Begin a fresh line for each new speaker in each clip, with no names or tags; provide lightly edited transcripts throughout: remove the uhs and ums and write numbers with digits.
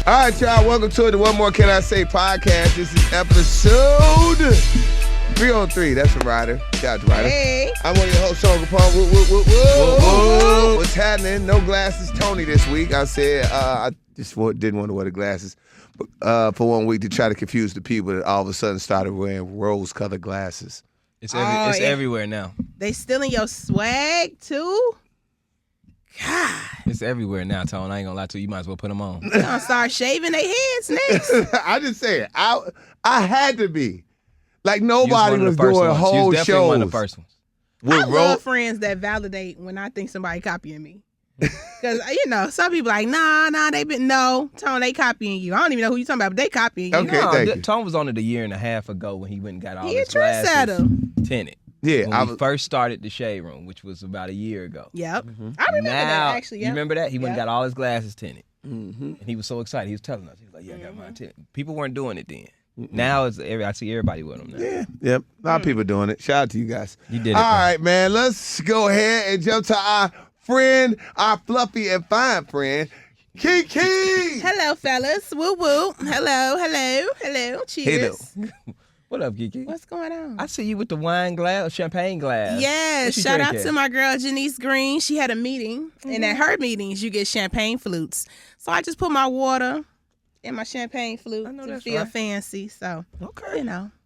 All right, y'all. Welcome to the What More Can I Say podcast. This is episode 303. That's from Ryder. Shout out to Ryder.
Hey.
I'm one of your hosts, Sean Kapone. Whoa. What's happening? No glasses, Tony, this week. I said I just didn't want to wear the glasses for 1 week to try to confuse the people that all of a sudden started wearing rose-colored glasses.
It's everywhere now.
They stealing your swag, too? God.
It's everywhere now, Tone. I ain't gonna lie to you. You might as well put them on.
They gonna start shaving their heads next.
I just said I had to be. Like nobody was doing whole shows.
You was one of the first ones.
I love friends that validate when I think somebody copying me. Because, some people like, nah, Tone, they copying you. I don't even know who you talking about, but they copying you.
Okay, thank you.
Tone was on it a year and a half ago when he went and got all
He
his
a trendsetter.
glasses tinted.
Yeah,
when we first started the Shade Room, which was about a year ago.
Yep. I remember that, actually.
You remember that? He went and got all his glasses tinted.
Mm-hmm.
And he was so excited. He was telling us. He was like, yeah, I got mine tinted. People weren't doing it then. Now I see everybody with them now.
Yeah, yep. A lot of people doing it. Shout out to you guys.
You did it.
All right, man. Let's go ahead and jump to our friend, our fluffy and fine friend, KeKe.
Hello, fellas. Woo woo. Hello. Cheers.
Hello. What up, KeKe?
What's going on?
I see you with the wine glass, champagne glass.
Yes, shout out to my girl Janice Green. She had a meeting, and at her meetings, you get champagne flutes. So I just put my water in my champagne flute to feel fancy. So,
okay.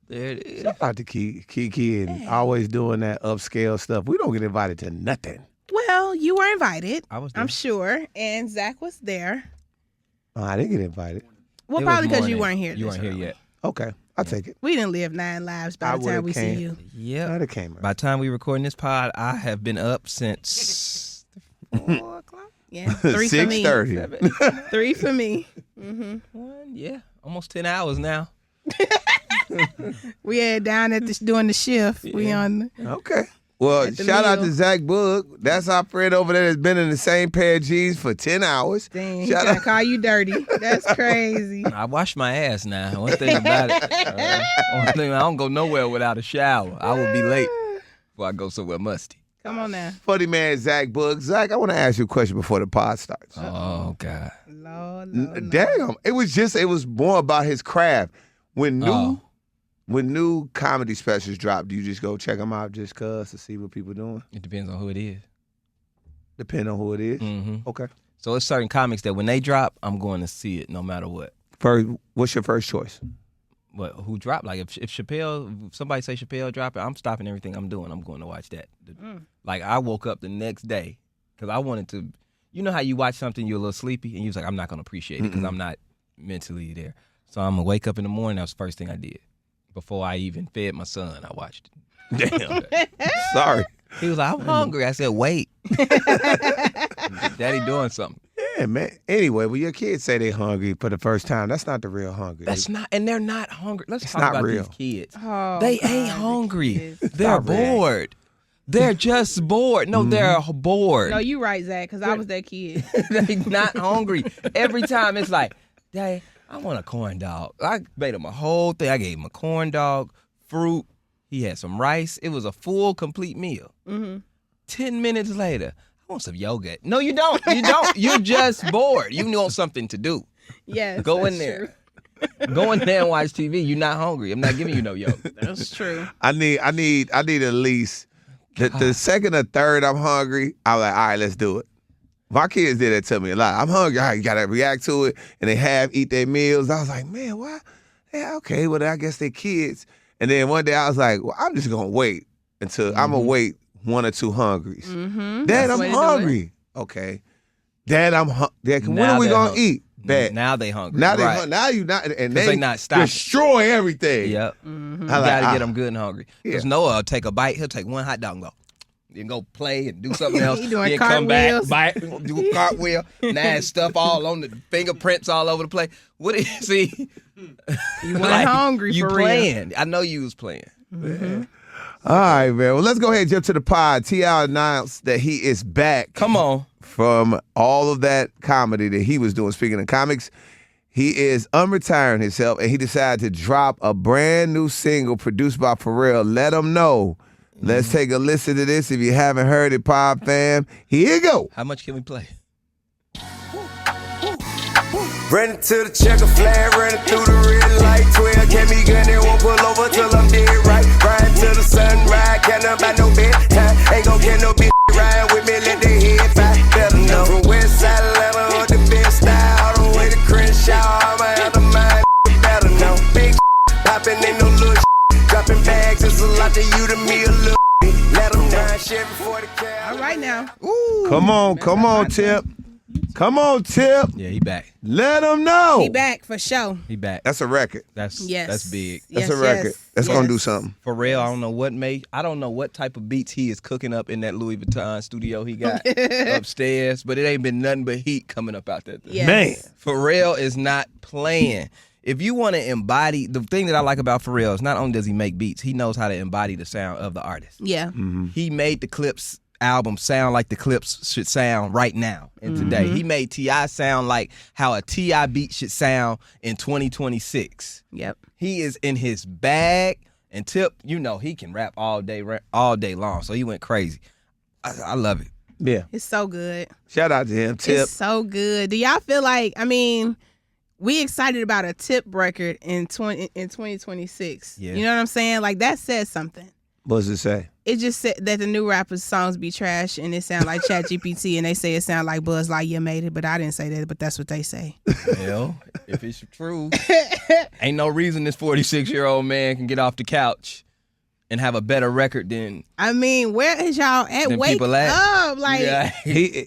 There it is.
Shout out to KeKe and always doing that upscale stuff. We don't get invited to nothing.
Well, you were invited.
I was there.
I'm sure, and Zach was there.
Oh, I didn't get invited.
Well, probably because you weren't here.
You weren't here yet.
Okay, I'll take it.
We didn't live 9 lives by the time we see you.
Yeah.
I'd have came.
By the time we recording this pod, I have been up since 4 o'clock.
Yeah, 3 for me.
6:30.
3 for me.
Almost 10 hours now.
We had down at doing the shift. Yeah. We on.
Okay. Well, shout out to Zach Boog. That's our friend over there that's been in the same pair of jeans for 10 hours.
Dang, he trying to call you dirty. That's crazy.
I wash my ass now. One thing about it, I don't go nowhere without a shower. I will be late before I go somewhere musty.
Come on now.
Funny man, Zach Boog. Zach, I want to ask you a question before the pod starts.
Oh, God.
Lord.
Damn. It was more about his craft. When new comedy specials drop, do you just go check them out just cuz to see what people doing?
It depends on who it is.
Depending on who it is?
Mm-hmm.
Okay.
So it's certain comics that when they drop, I'm going to see it no matter what.
What's your first choice?
What? Who dropped? Like if somebody say Chappelle drop it, I'm stopping everything I'm doing. I'm going to watch that. Like I woke up the next day because I wanted to. You know how you watch something, you're a little sleepy, and you was like, I'm not going to appreciate it because I'm not mentally there. So I'm going to wake up in the morning. That was the first thing I did. Before I even fed my son, I watched it.
Damn. Sorry.
He was like, I'm hungry. I said, wait. Daddy doing something.
Yeah, man. Anyway, when your kids say they're hungry for the first time, that's not the real hungry.
And they're not hungry. Let's talk about
real.
These kids.
Oh,
they ain't hungry. They're
not real.
bored. They're just bored. No, they're bored.
No, you right, Zach, because I was that kid.
They're not hungry. Every time it's like, Dad, I want a corn dog. I made him a whole thing. I gave him a corn dog, fruit. He had some rice. It was a full, complete meal. 10 minutes later, I want some yogurt. No, you don't. You don't. You're just bored. You want something to do.
Yes.
Go in there. Go in there and watch TV. You're not hungry. I'm not giving you no yogurt.
That's true.
I need at least the second or third I'm hungry, I'm like, all right, let's do it. My kids did that to me a lot. I'm hungry. You got to react to it. And they eat their meals. I was like, man, why? Yeah, okay, well, I guess they're kids. And then one day I was like, well, I'm just going to wait until I'm going to wait 1 or 2 hungries. Dad, I'm hungry. Okay. Dad, I'm hungry. When are we going to eat? Bad.
Now they hungry.
Now
right.
Now you not. And they
not stopping.
destroy everything.
Yep. You got to get them good and hungry. Because Noah will take a bite. He'll take 1 hot dog and go. Then go play and do something else.
He doing
then come back,
cartwheels.
bite, do a cartwheel, nasty stuff all on the fingerprints all over the place. What do you see?
You weren't hungry
you
for
playing. I know you was playing.
All right, man. Well, let's go ahead and jump to the pod. T.I. announced that he is back.
Come on.
From all of that comedy that he was doing. Speaking of comics, he is unretiring himself, and he decided to drop a brand new single produced by Pharrell. Let him know. Let's take a listen to this. If you haven't heard it, Pod fam, here you go.
How much can we play?
Running to the checker flag, running through the red light. 12 get me gun and won't pull over till I'm dead right. Riding till the sunrise, can't about no bedtime. Ain't gon' get no bitch riding with me, let the head fly. Better know. From West Side Atlanta or the best style, all the way to Crenshaw, I'ma have the mind. Better know. Big popping ain't no little dropping bags, it's a lot to you, to me a little. Let them ride shit before the car.
All right now.
Ooh. Come on, Tip. Come on, Tip.
Yeah, he back.
Let them know.
He back for sure.
He back.
That's a record.
That's big.
That's a record. That's gonna do something.
Pharrell, I don't know what type of beats he is cooking up in that Louis Vuitton studio he got upstairs, but it ain't been nothing but heat coming up out there.
Yes.
Man.
Pharrell is not playing. If you want to embody, the thing that I like about Pharrell is not only does he make beats, he knows how to embody the sound of the artist.
Yeah.
Mm-hmm.
He made the Clips album sound like the Clips should sound right now and today. He made T.I. sound like how a T.I. beat should sound in 2026.
Yep.
He is in his bag, and Tip, he can rap all day long, so he went crazy. I love it.
Yeah.
It's so good.
Shout out to him, Tip.
It's so good. Do y'all feel like, we excited about a Tip record in 2026.
Yeah.
You know what I'm saying? Like, that says something.
What does it say?
It just said that the new rappers' songs be trash and it sound like ChatGPT and they say it sound like Buzz Lightyear made it, but I didn't say that, but that's what they say.
Well, if it's true, ain't no reason this 46-year-old man can get off the couch and have a better record than
where is y'all at?
than
Wake
people at.
up. Like,
Yeah.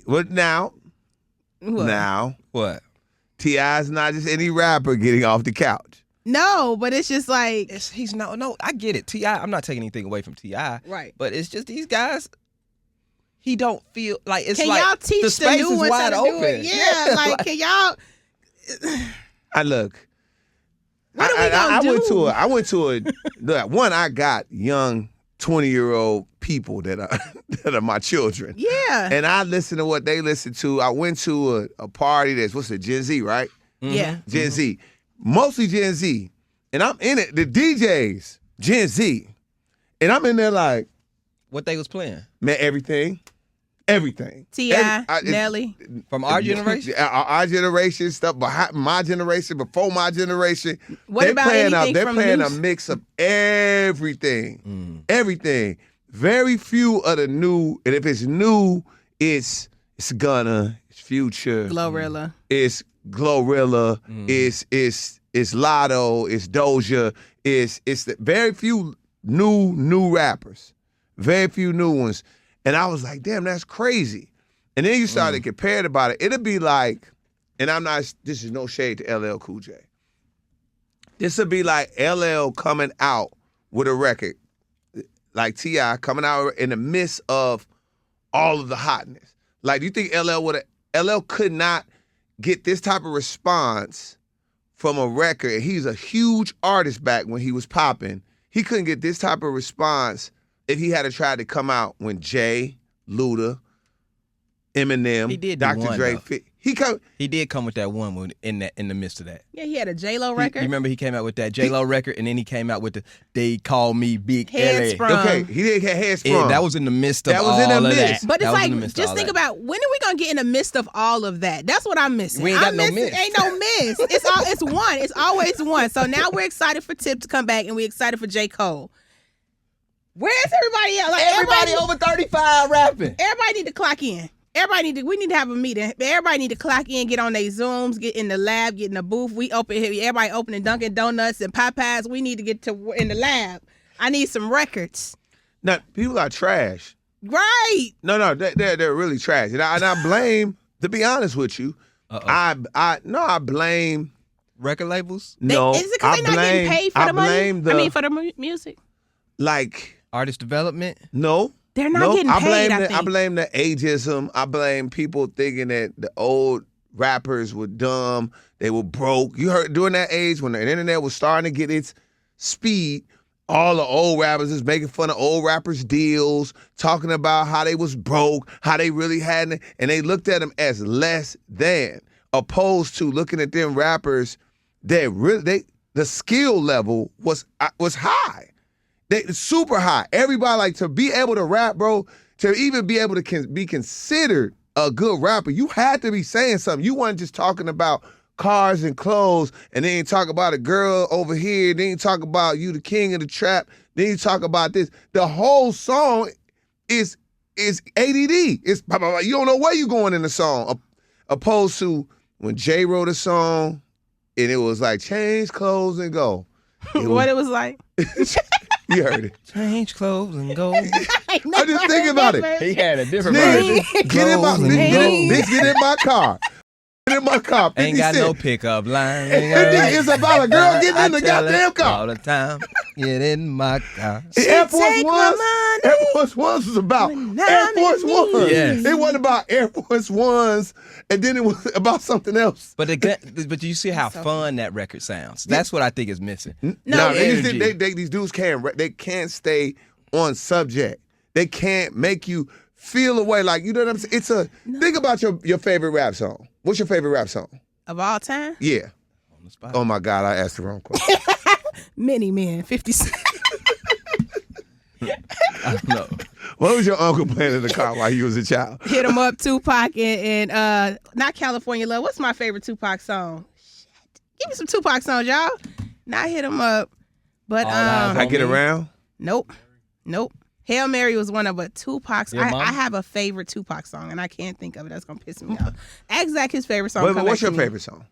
Now,
what?
T.I.'s not just any rapper getting off the couch.
No, but it's just like
He's no, I get it. T.I., I'm not taking anything away from T.I.
Right.
But it's just these guys, he don't feel like it's
can
like
y'all teach
the
the
space
new
is
ones
wide
how to do
open.
it? Yeah, like can y'all What are we gonna do?
I went to a one, I got young 20-year-old people that are my children.
Yeah.
And I listen to what they listen to. I went to a party that's Gen Z, right?
Yeah.
Gen Z. Mostly Gen Z. And I'm in it. The DJs, Gen Z. And I'm in there like,
What they was playing?
man, everything.
T.I., Nelly.
From our generation?
Our generation, stuff behind my generation, before my generation.
What about anything
They're
from
playing
new?
a mix of everything. Everything. Very few of the new, and if it's new, it's Gunna, it's Future.
Glorilla.
It's Glorilla, it's Lotto, it's Doja, it's the very few new rappers, very few new ones, and I was like, damn, that's crazy. And then you started to compare it about it. It'd be like, and this is no shade to LL Cool J. This would be like LL coming out with a record, like T.I. coming out in the midst of all of the hotness. Like, do you think LL could not get this type of response from a record? He's a huge artist back when he was popping. He couldn't get this type of response if he had to try to come out when Jay, Luda, Eminem,
He did do
Dr.
one,
Dre.
though. He did come with that one in the midst of that.
Yeah, he had a J-Lo
You
record.
remember he came out with that J-Lo record, and then he came out with the They Call Me Big
Head
LA.
Sprung.
Okay, he did get head sprung.
That was in the midst of
That was
all
in the
of
midst.
that.
But it's
That was in the
like,
midst of
just
all
think
that.
about, when are we gonna get in the midst of all of that? That's what I'm missing.
We ain't got no
missing,
midst.
Ain't no miss. It's one. It's always one. So now we're excited for Tip to come back, and we're excited for J.Cole. Where's everybody else? Like
Everybody over 35 rapping.
Everybody need to clock in. We need to have a meeting. Everybody need to clock in, get on their Zooms, get in the lab, get in the booth. Everybody opening Dunkin' Donuts and Popeyes. We need to get in the lab. I need some records.
Now, people are trash.
Right.
No, they're really trash. And I blame, to be honest with you, I blame.
Record labels?
No,
Is it because they're not getting paid for the money? For the music.
Like,
Artist development?
no.
They're not getting paid, I think.
I blame the ageism. I blame people thinking that the old rappers were dumb. They were broke. You heard during that age when the internet was starting to get its speed, all the old rappers is making fun of old rappers' deals, talking about how they was broke, how they really hadn't, and they looked at them as less than, opposed to looking at them rappers that really, the skill level was high. They super high. Everybody, like, to be able to rap, bro, to even be able to be considered a good rapper, you had to be saying something. You weren't just talking about cars and clothes, and then you talk about a girl over here, then you talk about you the king of the trap, then you talk about this. The whole song is ADD. It's you don't know where you're going in the song. Opposed to when Jay wrote a song and it was like change clothes and go.
What it was like?
You heard it.
Change clothes and go.
I just think about it.
He had a different
Nigga,
version.
get in my car. Get in my car. 50
Ain't got
Cent.
no pickup line.
It's about a girl getting in the goddamn car.
All the time. Get in my car.
Air Force
Take
Ones.
my
Air
money
Force Ones was about
when
Air
I'm
Force
in
Ones.
need.
Yes.
It wasn't about Air Force Ones, and then it was about something else.
But but you see how fun that record sounds. That's what I think is missing.
No,
energy.
these dudes can't stay on subject. They can't make you feel a way like, you know what I'm saying? Think about your favorite rap song. What's your favorite rap song?
Of all time?
Yeah.
On the spot.
Oh my God, I asked the wrong question.
Many men, 50 Cent.
I don't know.
What was your uncle playing in the car while you was a child?
Hit 'em up, Tupac, and not California Love. What's my favorite Tupac song? Shit. Give me some Tupac songs, y'all. Not Hit 'em up. But
All Eyes
I
on
Get
Me?
Around?
Nope. Hail Mary was one of a Tupac's.
Your mama?
I have a favorite Tupac song, and I can't think of it. That's gonna piss me off. Ask Zach his favorite song.
Wait,
come
what's
back
your
to me.
favorite song?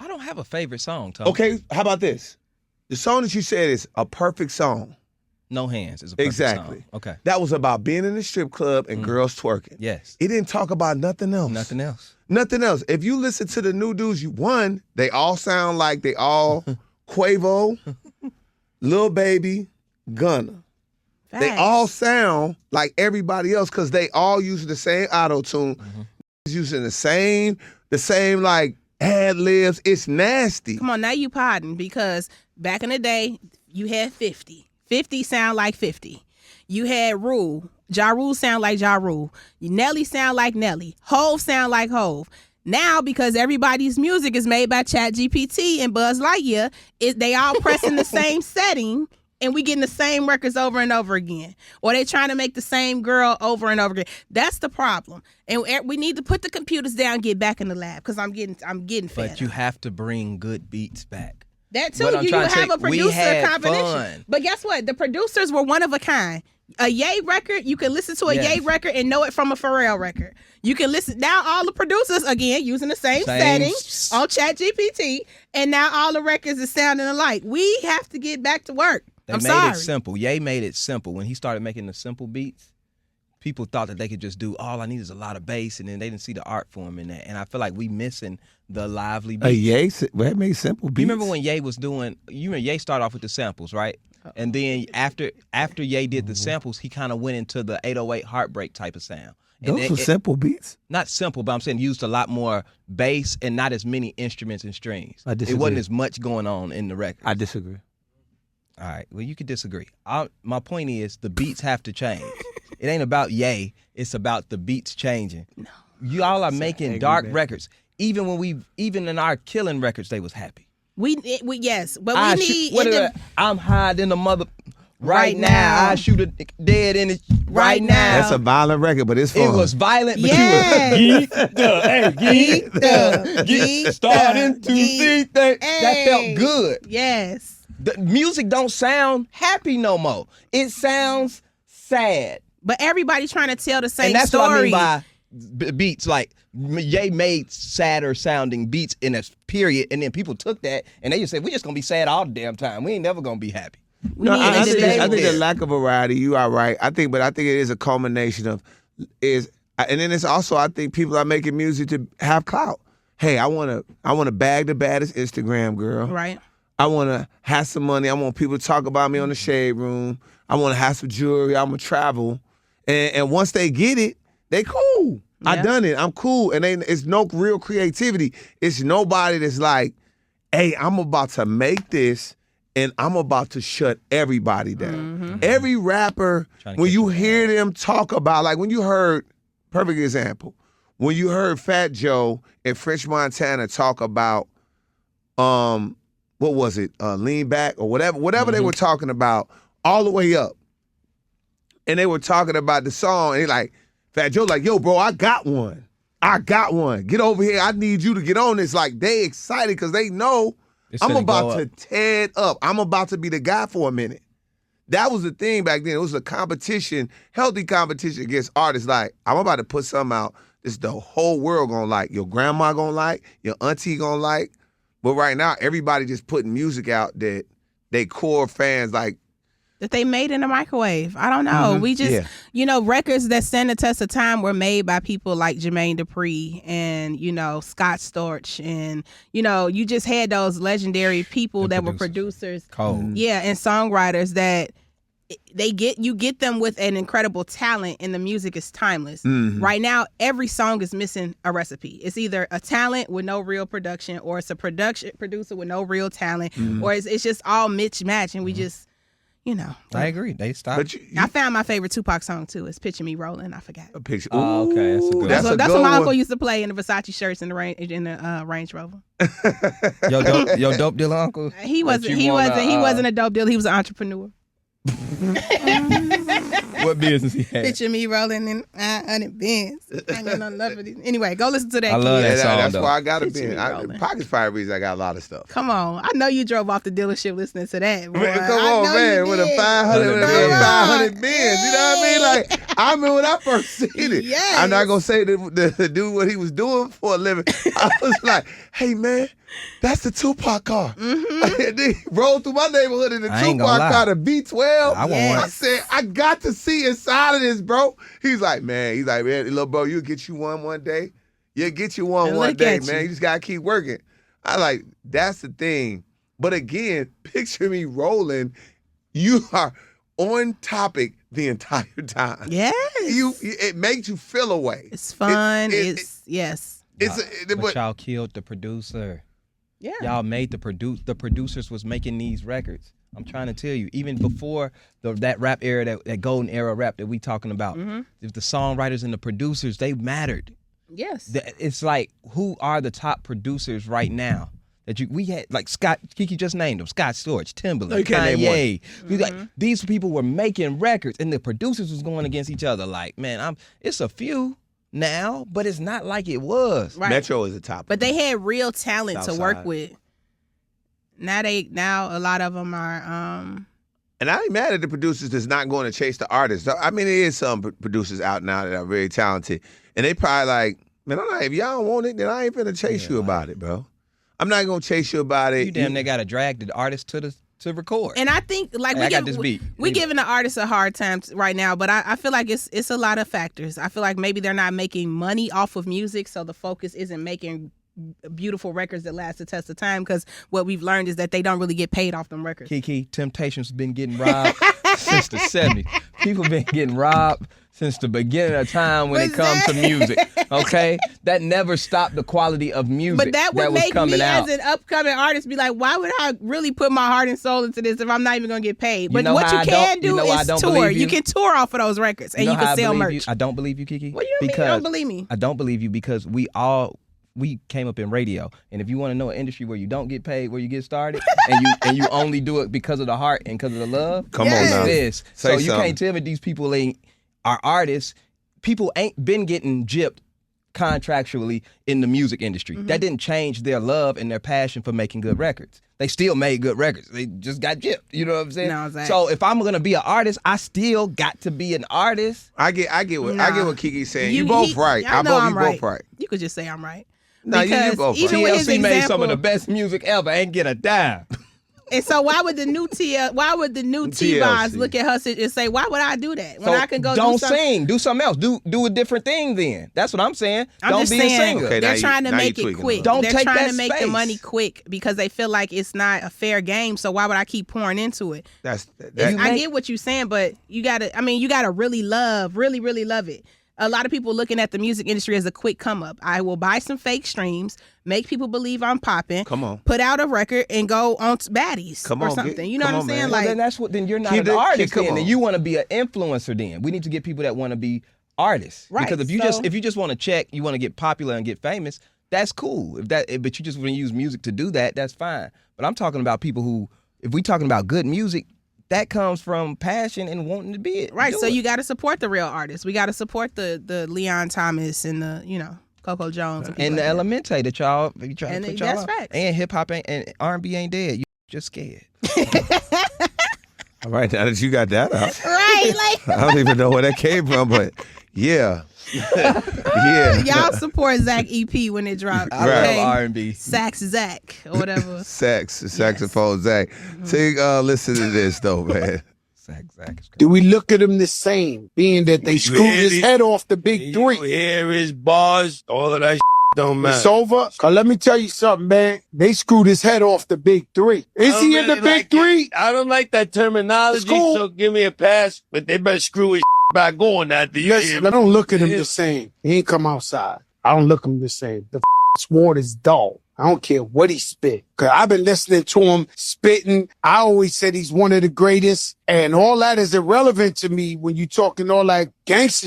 I don't have a favorite song, Tom.
Okay, how about this? The song that you said is a perfect song.
No Hands is a perfect
Exactly.
song. Okay.
That was about being in the strip club and girls twerking.
Yes.
It didn't talk about nothing else.
Nothing else.
Nothing else. If you listen to the new dudes, they all sound like they all Quavo, Lil Baby, Gunna. They
Facts.
all sound like everybody else because they all use the same auto-tune, using the same like ad libs. It's nasty.
Come on, now you podding, because back in the day, you had 50. 50 sound like 50. You had Rule. Ja Rule sound like Ja Rule. Nelly sound like Nelly. Hove sound like Hove. Now, because everybody's music is made by ChatGPT and Buzz Lightyear, they all pressing the same setting, and we getting the same records over and over again. Or they trying to make the same girl over and over again. That's the problem. And we need to put the computers down and get back in the lab, because I'm getting fed
But you
up.
have to bring good beats back.
That too,
But I'm
you
trying to
have
say,
a
we
producer
had
combination.
fun.
But guess what? The producers were one of a kind. A Ye record, you can listen to a
Yes.
Ye record and know it from a Pharrell record. You can listen, now all the producers, again, using the same settings on ChatGPT, and now all the records are sounding alike. We have to get back to work.
They
I'm
made
sorry.
it simple. Ye made it simple. When he started making the simple beats, people thought that they could just do, all I need is a lot of bass, and then they didn't see the art form in that. And I feel like we missing the lively beats.
That made simple beats.
You remember when Ye was doing, Ye started off with the samples, right? And then after Ye did the samples, he kind of went into the 808 heartbreak type of sound. And
Those were simple beats.
Not simple, but I'm saying used a lot more bass and not as many instruments and strings.
I
It
disagree.
wasn't as much going on in the record.
I disagree.
All right, well, you could disagree. My point is the beats have to change. It ain't about Ye, it's about the beats changing. No. You all are making dark records. Even in our killing records, they was happy.
We yes, but we need
I'm high in the mother right now. I shoot a dead in it right now.
That's a violent record, but it's fun.
It was violent, but
Yes.
you was geeked starting to see things. That felt good.
Yes.
The music don't sound happy no more. It sounds sad.
But everybody trying to tell the same
And that's
story.
what I mean by beats. Like, Ye made sadder sounding beats in a period, and then people took that and they just said, we're just going to be sad all the damn time. We ain't never going to be happy.
No,
need
I
to
think
stay
the
there.
lack of variety, you are right. I think it is a culmination of, and then it's also, I think people are making music to have clout. Hey, I want to bag the baddest Instagram girl.
Right.
I want to have some money. I want people to talk about me on the Shade Room. I want to have some jewelry. I'm going to travel. And once they get it, they cool. I
Yeah.
done it. I'm cool. And it's no real creativity. It's nobody that's like, hey, I'm about to make this and I'm about to shut everybody down. Every rapper,
Trying to
when
catch
you
your
hear them talk about, like when you heard, perfect example, when you heard Fat Joe and French Montana talk about, what was it, Lean Back or whatever they were talking about all the way up. And they were talking about the song, and he like, Fat Joe like, yo, bro, I got one. I got one. Get over here. I need you to get on this. Like, they excited because they know I'm about to tear it up. I'm about to be the guy for a minute. That was the thing back then. It was a competition, healthy competition against artists. Like, I'm about to put something out this the whole world gonna like. Your grandma gonna like. Your auntie gonna like. But right now, everybody just putting music out that they core fans like.
That they made in a microwave. I don't know. We just, records that stand the test of time were made by people like Jermaine Dupri and, Scott Storch. And, you just had those legendary people that were producers.
Cole.
Yeah, and songwriters that you get them with an incredible talent, and the music is timeless. Right now, every song is missing a recipe. It's either a talent with no real production, or it's a producer with no real talent, or it's just all mismatch, and we just...
I agree. They stopped.
I found my favorite Tupac song too. It's "Picture Me Rolling." I forgot.
A picture.
Oh, okay, that's a good.
That's
what my uncle used to play in the Versace shirts in the Range Rover.
Your dope dealer uncle.
He wasn't a dope dealer. He was an entrepreneur.
What business he had?
Picture me rolling in 100 Benz. I ain't got nothing left for these. Anyway, go listen to that.
I love that song.
That's
though.
why I got a Benz. Pockets Fire reasons I got a lot of stuff.
Come on, I know you drove off the dealership listening to that. Boy.
Man, come on, man, with a 500 Benz. You know what I mean? Like, I remember when I first seen it.
Yes.
I'm not gonna say the dude what he was doing for a living. I was like, hey man, that's the Tupac car. And then he rolled through my neighborhood in the Tupac car, the V12. I said, I got to see inside of this, bro. He's like, man, little bro, you'll get you one day. You'll get you one day, man. You just gotta keep working. I like, that's the thing. But again, picture me rolling. You are on topic the entire time.
Yes.
It makes you feel away.
It's fun. Yes.
But y'all killed the producer.
Yeah.
Y'all made the producers was making these records. I'm trying to tell you, even before that rap era, that golden era rap that we talking about, if the songwriters and the producers, they mattered.
Yes.
It's like, who are the top producers right now? We had, like Scott, KeKe just named them, Scott Storch, Timbaland, Kanye. Like, these people were making records, and the producers was going against each other. Like, man, it's a few now, but it's not like it was.
Right.
Metro is the top.
But they had real talent
Outside.
to work with. Now a lot of them are.
And I ain't mad at the producers that's not going to chase the artists. I mean, there is some producers out now that are very talented, and they probably like, man, if y'all don't want it, then I ain't finna chase you about it, bro. I'm not gonna chase you about it.
You damn near gotta drag the artist to record.
And I think like we giving the artists a hard time right now, but I feel like it's a lot of factors. I feel like maybe they're not making money off of music, so the focus isn't making beautiful records that last the test of time, because what we've learned is that they don't really get paid off them records.
KeKe, Temptations been getting robbed since the 70s. People been getting robbed since the beginning of time when it comes to music. Okay? That never stopped the quality of music.
But that would make me
out.
as an upcoming artist be like, why would I really put my heart and soul into this if I'm not even going to get paid? But what you can do is tour. You can tour off of those records and you can sell merch.
I don't believe you, KeKe.
What do you mean you don't believe me?
I don't believe you because we came up in radio, and if you want to know an industry where you don't get paid, where you get started, and you only do it because of the heart and because of the love,
come on now.
This. So you can't tell me these people are artists. People ain't been getting gypped contractually in the music industry. That didn't change their love and their passion for making good records. They still made good records. They just got gypped. You know what I'm saying?
No, exactly.
So if I'm gonna be an artist, I still got to be an artist.
I get what KeKe's saying. You both right.
I know I'm
both right.
You could just say I'm right.
No, you both right.
TLC made some of the best music ever. Ain't get a dime.
And so why would the new T-Boz look at her and say, why would I do that when I can go
don't sing, do something else, do a different thing then. That's what I'm saying. Don't be a singer.
Okay,
they're trying to make it quick.
They're
trying to make the money quick because they feel like it's not a fair game. So why would I keep pouring into it? I get what you're saying, but you gotta really love it. A lot of people looking at the music industry as a quick come up. I will buy some fake streams, make people believe I'm popping.
Come on.
Put out a record and go on baddies or something. You know what I'm saying?
Man. Like, then you're not an artist then. And you want to be an influencer then. We need to get people that want to be artists.
Right.
Because if you just want to check, you want to get popular and get famous, that's cool. But you just want to use music to do that, that's fine. But I'm talking about people who, if we talking about good music, that comes from passion and wanting to be it.
Right. So you got to support the real artists. We got to support the Leon Thomas and the. Coco Jones.
And the Elemente that y'all be trying
And
to put y'all
that's
on.
facts.
And hip hop and R&B ain't dead. You just scared.
All right, now that you got that out,
Right, like
I don't even know where that came from, but yeah. Yeah.
y'all support Zach EP when it drops.
I
Right.
love R&B.
Sax Zach or whatever.
Saxophone Zach. Take listen to this though, man.
Zach is crazy.
Do we look at him the same, being that they screwed his head off the big three?
Here is bars. All of that don't matter.
It's over. Cause let me tell you something, man. They screwed his head off the big three. Is he in the big three?
I don't like that terminology,
It's cool.
so give me a pass. But they better screw his back on after you.
Listen, I don't look at him the same. He ain't come outside. I don't look at him the same. The sword is dull. I don't care what he spit. Cause I've been listening to him spitting. I always said he's one of the greatest. And all that is irrelevant to me when you talking all that gangster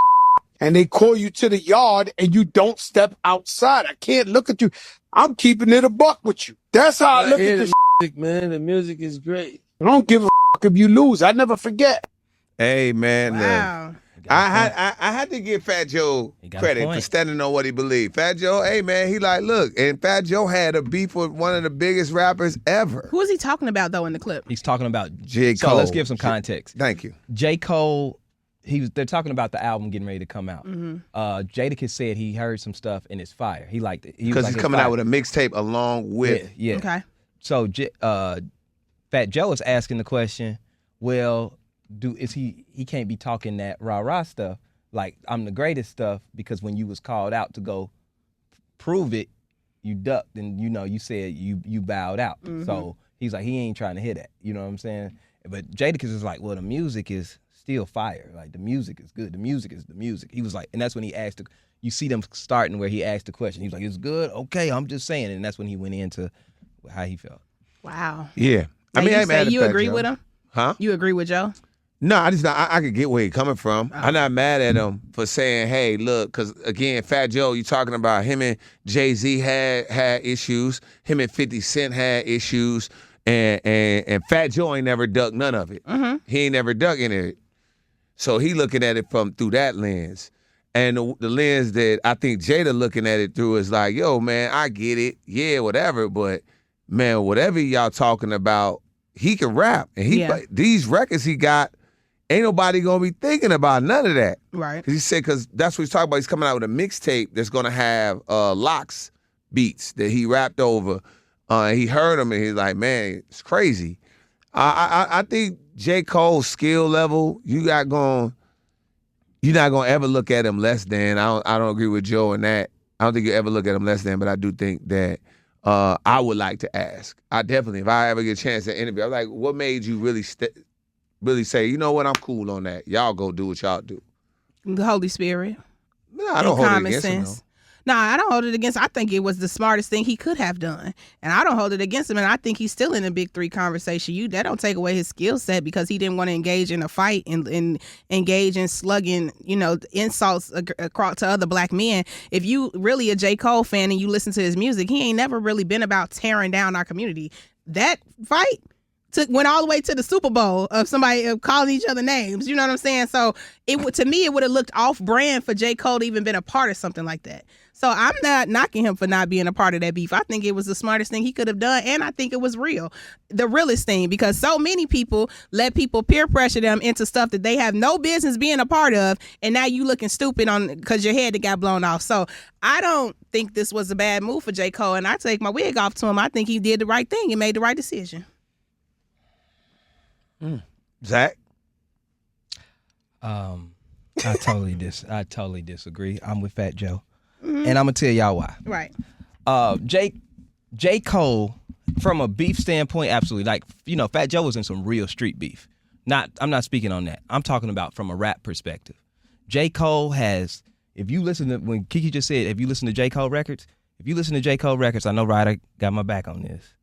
and they call you to the yard and you don't step outside. I can't look at you. I'm keeping it a buck with you. That's how I look at this.
music, man. The music is great.
I don't give a if you lose. I never forget.
Hey man,
Wow.
I had to give Fat Joe
got a
credit
point.
for standing on what he believed. Fat Joe, hey man, he like, look, and Fat Joe had a beef with one of the biggest rappers ever.
Who is he talking about though in the clip?
He's talking about
J.Cole.
So let's give some context.
Thank you.
J.Cole, they're talking about the album getting ready to come out. Jadakiss said he heard some stuff and it's fire. He liked it.
Because he's coming out with a mixtape along with.
Yeah.
Okay.
So Fat Joe is asking the question, well, he can't be talking that rah-rah stuff, like I'm the greatest stuff, because when you was called out to go prove it, you ducked and you said you bowed out. So he's like, he ain't trying to hear that. You know what I'm saying? But Jadakiss is like, well, the music is still fire. Like the music is good. The music is the music. He was like, and that's when he asked, you see them starting where he asked the question. He was like, it's good. Okay, I'm just saying. And that's when he went into how he felt.
Wow.
Yeah.
Now
I mean, I
you
ain't mad
say
at
you
Fat
agree
Joe.
with him?
Huh?
You agree with Joe?
No, I could get where he coming from. I'm not mad at him for saying, hey, look, because again, Fat Joe, you talking about him and Jay-Z had issues, him and 50 Cent had issues, and Fat Joe ain't never ducked none of it. He ain't never ducked any of it. So he looking at it through that lens. And the lens that I think Jada looking at it through is like, yo, man, I get it. Yeah, whatever. But, man, whatever y'all talking about, he can rap. And these records he got, ain't nobody going to be thinking about none of that.
Right.
Because he said, because that's what he's talking about. He's coming out with a mixtape that's going to have Locks beats that he rapped over. He heard them and he's like, man, it's crazy. I think J. Cole's skill level, you're not going to ever look at him less than. I don't agree with Joe in that. I don't think you ever look at him less than, but I do think that I would like to ask. I definitely, if I ever get a chance to interview, I'm like, what made you really say, you know what, I'm cool on that. Y'all go do what y'all do.
The Holy Spirit.
No, I don't hold it against him, though.
No, I don't hold it against him. I think it was the smartest thing he could have done. And I don't hold it against him. And I think he's still in the big three conversation. That don't take away his skill set because he didn't want to engage in a fight and engage in slugging, insults across to other black men. If you really a J. Cole fan and you listen to his music, he ain't never really been about tearing down our community. That fight went all the way to the Super Bowl of somebody calling each other names. You know what I'm saying? So to me, it would have looked off brand for J. Cole to even been a part of something like that. So I'm not knocking him for not being a part of that beef. I think it was the smartest thing he could have done, and I think it was real. The realest thing, because so many people let people peer pressure them into stuff that they have no business being a part of, and now you looking stupid because your head that got blown off. So I don't think this was a bad move for J. Cole, and I take my wig off to him. I think he did the right thing and made the right decision.
Zach?
I totally disagree. I'm with Fat Joe. And I'm gonna tell y'all why.
Right.
J. Cole, from a beef standpoint, absolutely. Like, Fat Joe was in some real street beef. I'm not speaking on that. I'm talking about from a rap perspective. J. Cole has, if you listen to, when KeKe just said, if you listen to J. Cole records, I know Ryder got my back on this.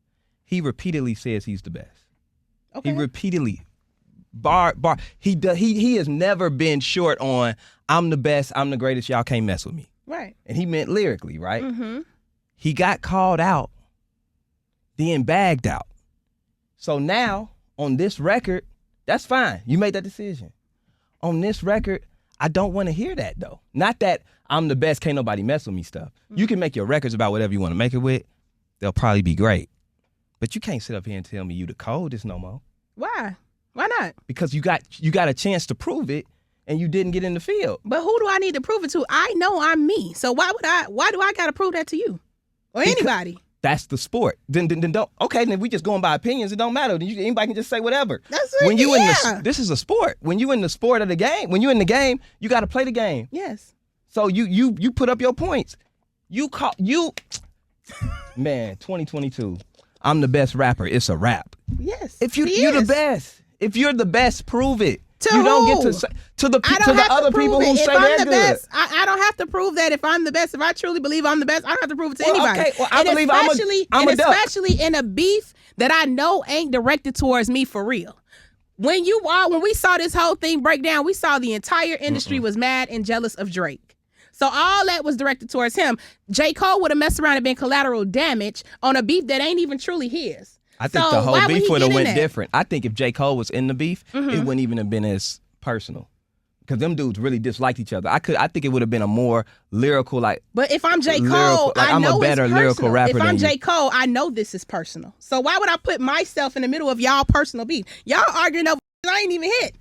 He repeatedly says he's the best.
Okay.
He repeatedly, he has never been short on, I'm the best, I'm the greatest, y'all can't mess with me.
Right.
And he meant lyrically, right?
Mm-hmm.
He got called out, then bagged out. So now, on this record, that's fine. You made that decision. On this record, I don't want to hear that though. Not that I'm the best, can't nobody mess with me stuff. You can make your records about whatever you want to make it with. They'll probably be great. But you can't sit up here and tell me you the coldest no more.
Why? Why not?
Because you got a chance to prove it and you didn't get in the field.
But who do I need to prove it to? I know I'm me. So why do I gotta prove that to you? Or anybody?
That's the sport. Then don't. Okay, then we just going by opinions. It don't matter. Anybody can just say whatever.
That's it.
When you this is a sport. When you in the sport of the game, when you in the game, you got to play the game.
Yes.
So you put up your points. Man, 2022. I'm the best rapper. It's a rap.
Yes.
If you're the best. If you're the best, prove it.
To
you don't
who?
get to say to the other people who say they're good.
Best, I don't have to prove that if I'm the best. If I truly believe I'm the best, I don't have to prove it to anybody.
Okay, well, I believe I'm a duck.
Especially in a beef that I know ain't directed towards me for real. When we saw this whole thing break down, we saw the entire industry was mad and jealous of Drake. So all that was directed towards him. J.Cole would have messed around and been collateral damage on a beef that ain't even truly his.
I think the whole beef would have went different. I think if J. Cole was in the beef, it wouldn't even have been as personal. Because them dudes really disliked each other. I think it would have been a more lyrical, like.
But if I'm J. Cole, I know
I'm a better
it's
lyrical rapper
than you. If I'm
you.
J. Cole, I know this is personal. So why would I put myself in the middle of y'all personal beef? Y'all arguing over I ain't even hit.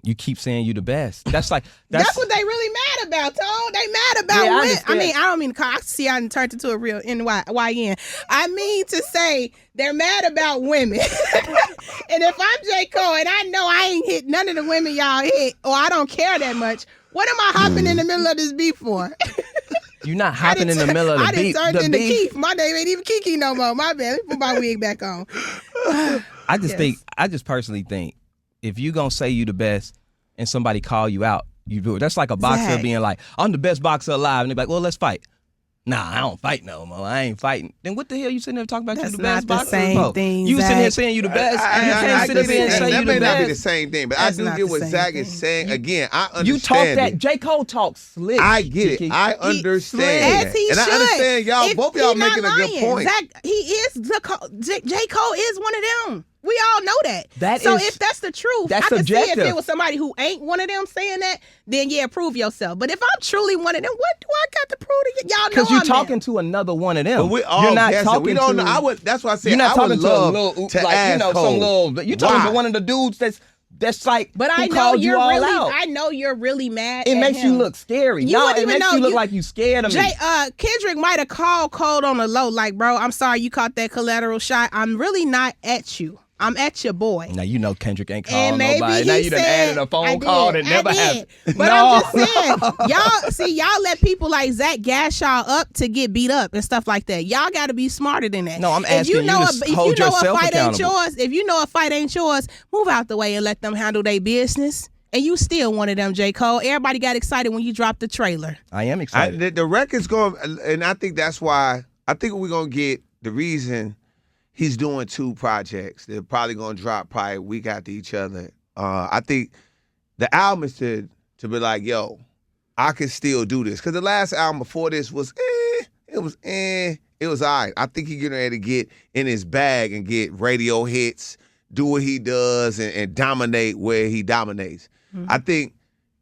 You keep saying you the best. That's what they
really mad about, Tone. They mad about what? I don't mean to call. I see I turned into a real NYN. I mean to say they're mad about women. And if I'm J. Cole and I know I ain't hit none of the women y'all hit, or I don't care that much, what am I hopping in the middle of this beef for?
You're not hopping in the middle of the beef.
I done turned into Keith. My name ain't even KeKe no more. My bad. Let me put my wig back on.
I just personally think, if you gonna say you the best and somebody call you out, you do it. That's like a boxer being like, I'm the best boxer alive. And they're like, well, let's fight. Nah, I don't fight no more. I ain't fighting. Then what the hell you sitting there talking about you the best boxer?
That's not the same thing,
You
Zach.
sitting here saying you the best. You can't sit there and say you the best.
That may not be the same thing, but
That's
I do get what Zach is saying. Again, I understand
you talk that. J. Cole talks slick.
I get it. I understand
As he
and
should.
I understand y'all. Both y'all making a good point.
Zach, he is J. Cole is one of them. We all know that. So if that's the truth,
that's
I can see
subjective.
if it was somebody who ain't one of them saying that, then yeah, prove yourself. But if I'm truly one of them, what do I got to prove to you? Y'all know
because you're talking to another one of them.
But we all
you're not
guessing.
talking
We don't
to,
know. That's why I said
you're not
I would
talking
love
to a little,
to
like,
ask
you know,
Cole.
some little. You talking to one of the dudes that's like,
but
who
I know
called you
you're
all
really.
out.
I know you're really mad.
It
at
makes
him.
you look scary.
You wouldn't
it
even
makes
know
you look like you scared of me.
Kendrick might have called Cole on the low, like, bro, I'm sorry you caught that collateral shot. I'm really not at you. I'm at your boy.
Now you know Kendrick ain't
And
calling
maybe
nobody.
he
Now you done
said,
added a phone call that never happened.
But I'm just saying, y'all let people like Zach gas y'all up to get beat up and stuff like that. Y'all got to be smarter than that.
No, I'm asking you to hold yourself accountable.
If you know a fight ain't yours, move out the way and let them handle their business. And you still one of them, J. Cole. Everybody got excited when you dropped the trailer.
I am excited.
The record's going, and I think that's why, I think we're going to get the reason he's doing 2 projects. They're probably going to drop probably a week after each other. I think the album is to be like, yo, I can still do this. Because the last album before this was, it was all right. I think he's getting ready to get in his bag and get radio hits, do what he does, and dominate where he dominates. Mm-hmm. I think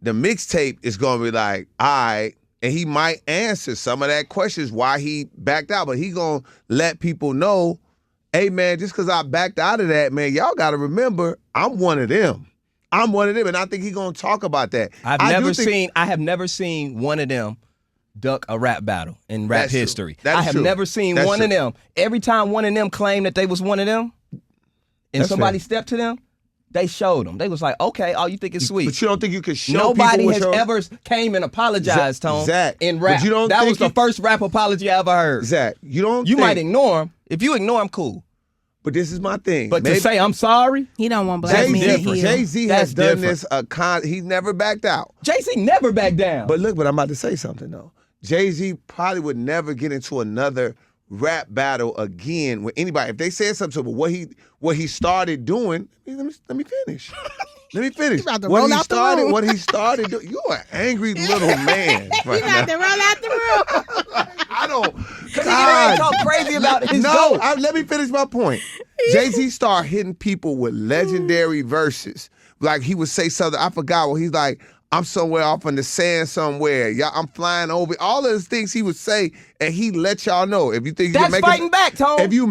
the mixtape is going to be like, all right, and he might answer some of that questions why he backed out, but he going to let people know, hey, man, just because I backed out of that, man, y'all got to remember, I'm one of them. I'm one of them, and I think he's going to talk about that. I
have never seen one of them duck a rap battle in rap history. I have never seen one of them. Every time one of them claimed that they was one of them, and somebody stepped to them, they showed them. They was like, okay, you think it's sweet.
But you don't think you can show
Nobody
people
has ever came and apologized, Tone,
Zach,
in rap. That was the first rap apology I ever heard.
Zach, you
might ignore him. If you ignore him, cool.
But this is my thing.
But to say I'm sorry,
he don't want black men.
Jay-Z has done this. He's never backed out.
Jay-Z never backed down.
But look, I'm about to say something though. Jay-Z probably would never get into another rap battle again with anybody. If they said something to him, what he started doing, let me finish. Let me finish. What he started doing. You're an angry little man.
You about to roll out the room.
I don't.
Because he talk crazy about his
let me finish my point. Jay-Z started hitting people with legendary verses. Like he would say something, I forgot what he's like, I'm somewhere off in the sand somewhere. Y'all, I'm flying over. All of the things he would say, and he let y'all know. If you think you
That's
can make
fighting back, Tone.
if you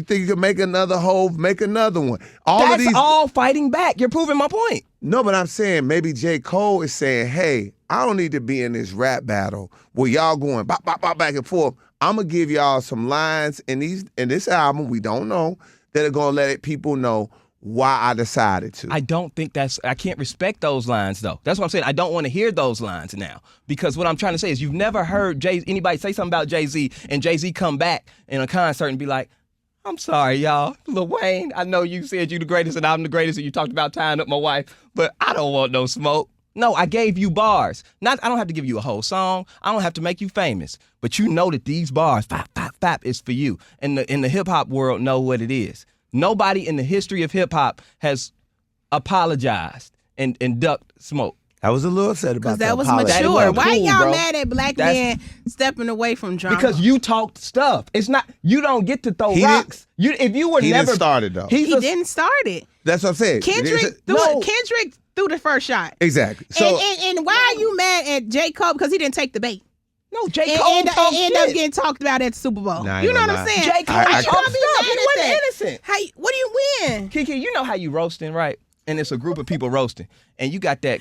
think you can make another hove, make another one.
That's all fighting back. You're proving my point.
No, but I'm saying maybe J. Cole is saying, hey, I don't need to be in this rap battle where y'all going bop, bop, bop, back and forth. I'm going to give y'all some lines in this album, we don't know, that are going to let people know why I decided to.
I don't think I can't respect those lines, though. That's what I'm saying. I don't want to hear those lines now. Because what I'm trying to say is you've never heard anybody say something about Jay-Z and Jay-Z come back in a concert and be like, I'm sorry, y'all. Lil Wayne, I know you said you the greatest and I'm the greatest and you talked about tying up my wife, but I don't want no smoke. No, I gave you bars. I don't have to give you a whole song. I don't have to make you famous. But you know that these bars, fap, fap, fap, is for you. And in the hip-hop world know what it is. Nobody in the history of hip-hop has apologized and ducked smoke.
I was a little upset about that.
Because that was
apology.
mature. Why
cool,
y'all
bro.
mad at black men stepping away from drama?
Because you talked stuff. It's not, you don't get to throw rocks. If you were
He
never
didn't start it, though.
he didn't start it.
That's what I'm saying.
Kendrick threw the first shot.
Exactly. So
And why are you mad at J. Cole? Because he didn't take the bait.
No, J.
And
Cole
end
talked
up
shit.
getting talked about at the Super Bowl.
Nah, I ain't
You know what
gonna
I'm
lie.
saying?
J. Cole
How you
talked
gonna be
stuff.
mad
He
at
wasn't
that?
innocent.
What do you win?
KeKe, you know how you roasting, right? And it's a group of people roasting, and you got that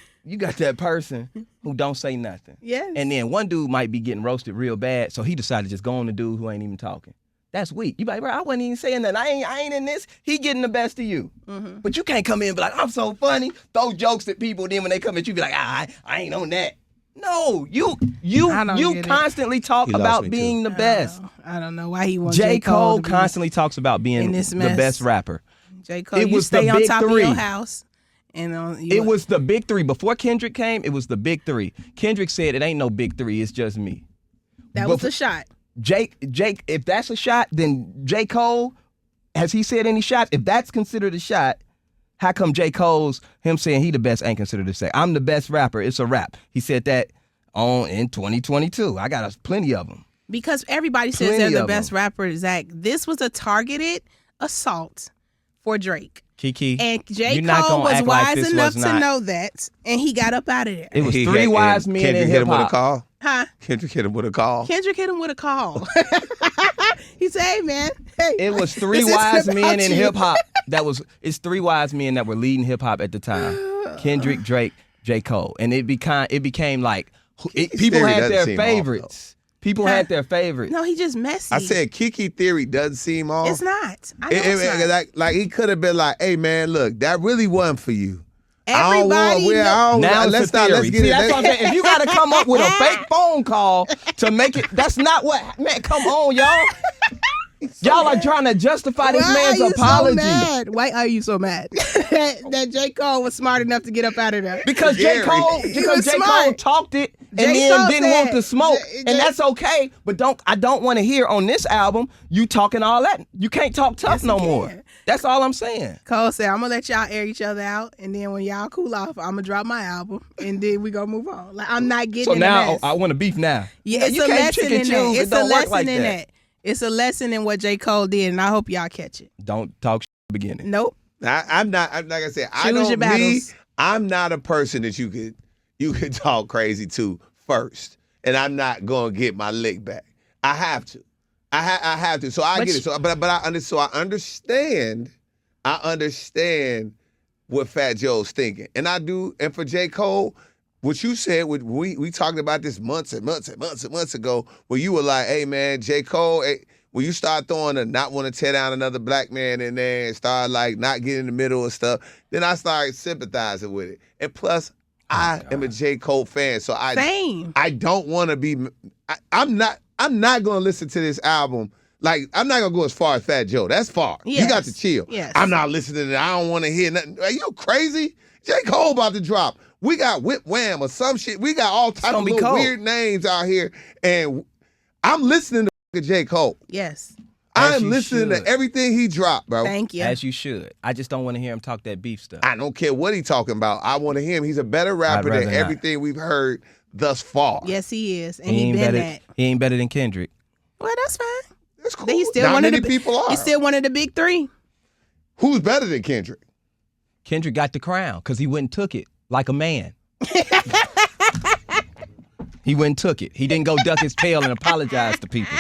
person who don't say nothing.
Yes.
And then one dude might be getting roasted real bad, so he decided to just go on the dude who ain't even talking. That's weak. You like, bro, I wasn't even saying that. I ain't in this. He getting the best of you. Mm-hmm. But you can't come in and be like, I'm so funny. Throw jokes at people. Then when they come at you, be like, I ain't on that. No, you constantly talk about being the best.
I don't know why he wants
J. Cole constantly talks about being the best rapper.
J. Cole,
It
you
was
stay
the
on
big
top
three.
of your house. And
It was the big three. Before Kendrick came, it was the big three. Kendrick said it ain't no big three, it's just me.
That was the shot.
Jake, if that's a shot, then J. Cole, has he said any shots? If that's considered a shot, how come J. Cole's, him saying he the best ain't considered a say? I'm the best rapper, it's a rap. He said that in 2022. I got plenty of them.
Because everybody says they're the best rapper, Zach. This was a targeted assault for Drake.
KeKe,
And J. Cole was wise enough to know that, and he got up out of there.
It was three wise men in hip hop.
Kendrick hit him with a call.
Huh?
Kendrick hit him with a call.
Kendrick hit him with a call. He said, hey, man. Hey,
It was three wise men in hip hop. It's three wise men that were leading hip hop at the time. Kendrick, Drake, J. Cole. And it became like people had their favorites. People had their favorites.
No, he just messy.
I said KeKe theory doesn't seem off.
It's not. I know it's not.
Like he could have been like, hey man, look, that really wasn't for you.
Everybody
Let's get
See,
it.
that's what I'm saying. If you got to come up with a fake phone call to make it, that's not what, man, come on, y'all. Y'all are trying to justify this man's apology.
So mad? Why are you so mad that J. Cole was smart enough to get up out of there?
Because J. Cole talked it and then didn't want to smoke. And that's okay. But I don't want to hear on this album you talking all that. You can't talk tough no more. That's all I'm saying.
Cole said, I'm going to let y'all air each other out. And then when y'all cool off, I'm going to drop my album. And then we going to move on. Like, I'm not getting in the mess.
I want to beef now.
Yeah, it's
you
a
can't
lesson in that. It's a lesson in
that.
that. It's a lesson in what J. Cole did, and I hope y'all catch it.
Don't talk beginning.
Nope.
I'm not. Like I said,
Choose your battles.
I'm not a person that you could talk crazy to first, and I'm not gonna get my lick back. I have to. I have to. So I get it. So, but I understand. I understand what Fat Joe's thinking, and I do. And for J. Cole. What you said, we talked about this months and months ago, where you were like, hey, man, J. Cole, when you start throwing a not want to tear down another black man in there and start like not getting in the middle of stuff, then I started sympathizing with it. And plus, I am a J. Cole fan, so I don't want to be, I'm not going to listen to this album. Like, I'm not going to go as far as Fat Joe. That's far.
Yes.
You got to chill.
Yes.
I'm not listening to it. I don't want to hear nothing. Are you crazy? J. Cole about to drop. We got Whip Wham or some shit. We got all types of little weird names out here. And I'm listening to J. Cole.
Yes.
I'm listening to everything he dropped, bro.
Thank you.
As you should. I just don't want to hear him talk that beef stuff.
I don't care what he's talking about. I want to hear him. He's a better rapper than everything we've heard thus far.
Yes, he is. And he been that.
He ain't better than Kendrick.
Well, that's fine.
That's cool.
He's still
Not
one
many
of the
people are.
He's still one of the big three.
Who's better than Kendrick?
Kendrick got the crown because he went and took it like a man. He went and took it. He didn't go duck his tail and apologize to people.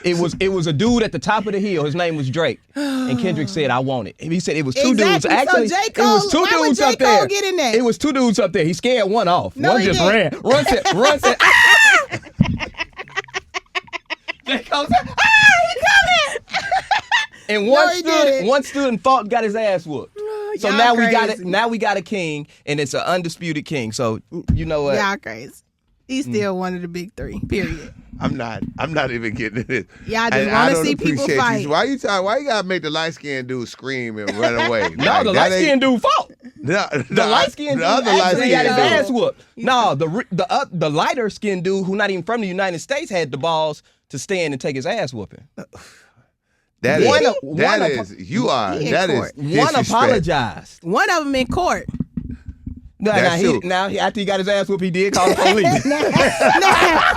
It was a dude at the top of the hill. His name was Drake. And Kendrick said, I want it. And he said it was two dudes. Actually,
so
it was two dudes up there.
Get in there?
It was two dudes up there. He scared one off.
No,
one
he
just
didn't.
ran. Run said, J. Cole said, he coming! And one stood and fought and got his ass whooped. So
Y'all
now
crazy.
we got it. Now we got a king, and it's an undisputed king. So you know what?
Y'all crazy. He's still one of the big three. Period.
I'm not even getting this.
Y'all just want to see people fight.
You. Why you gotta make the light skinned dude scream and run away?
No, the light skinned dude fought.
The
light skinned dude actually got his ass whooped. No, the lighter skinned dude who not even from the United States had the balls to stand and take his ass whooping.
That
He
is
One
disrespect.
apologized.
One of them in court.
Now after he got his ass whooped, he did call the police.
Now,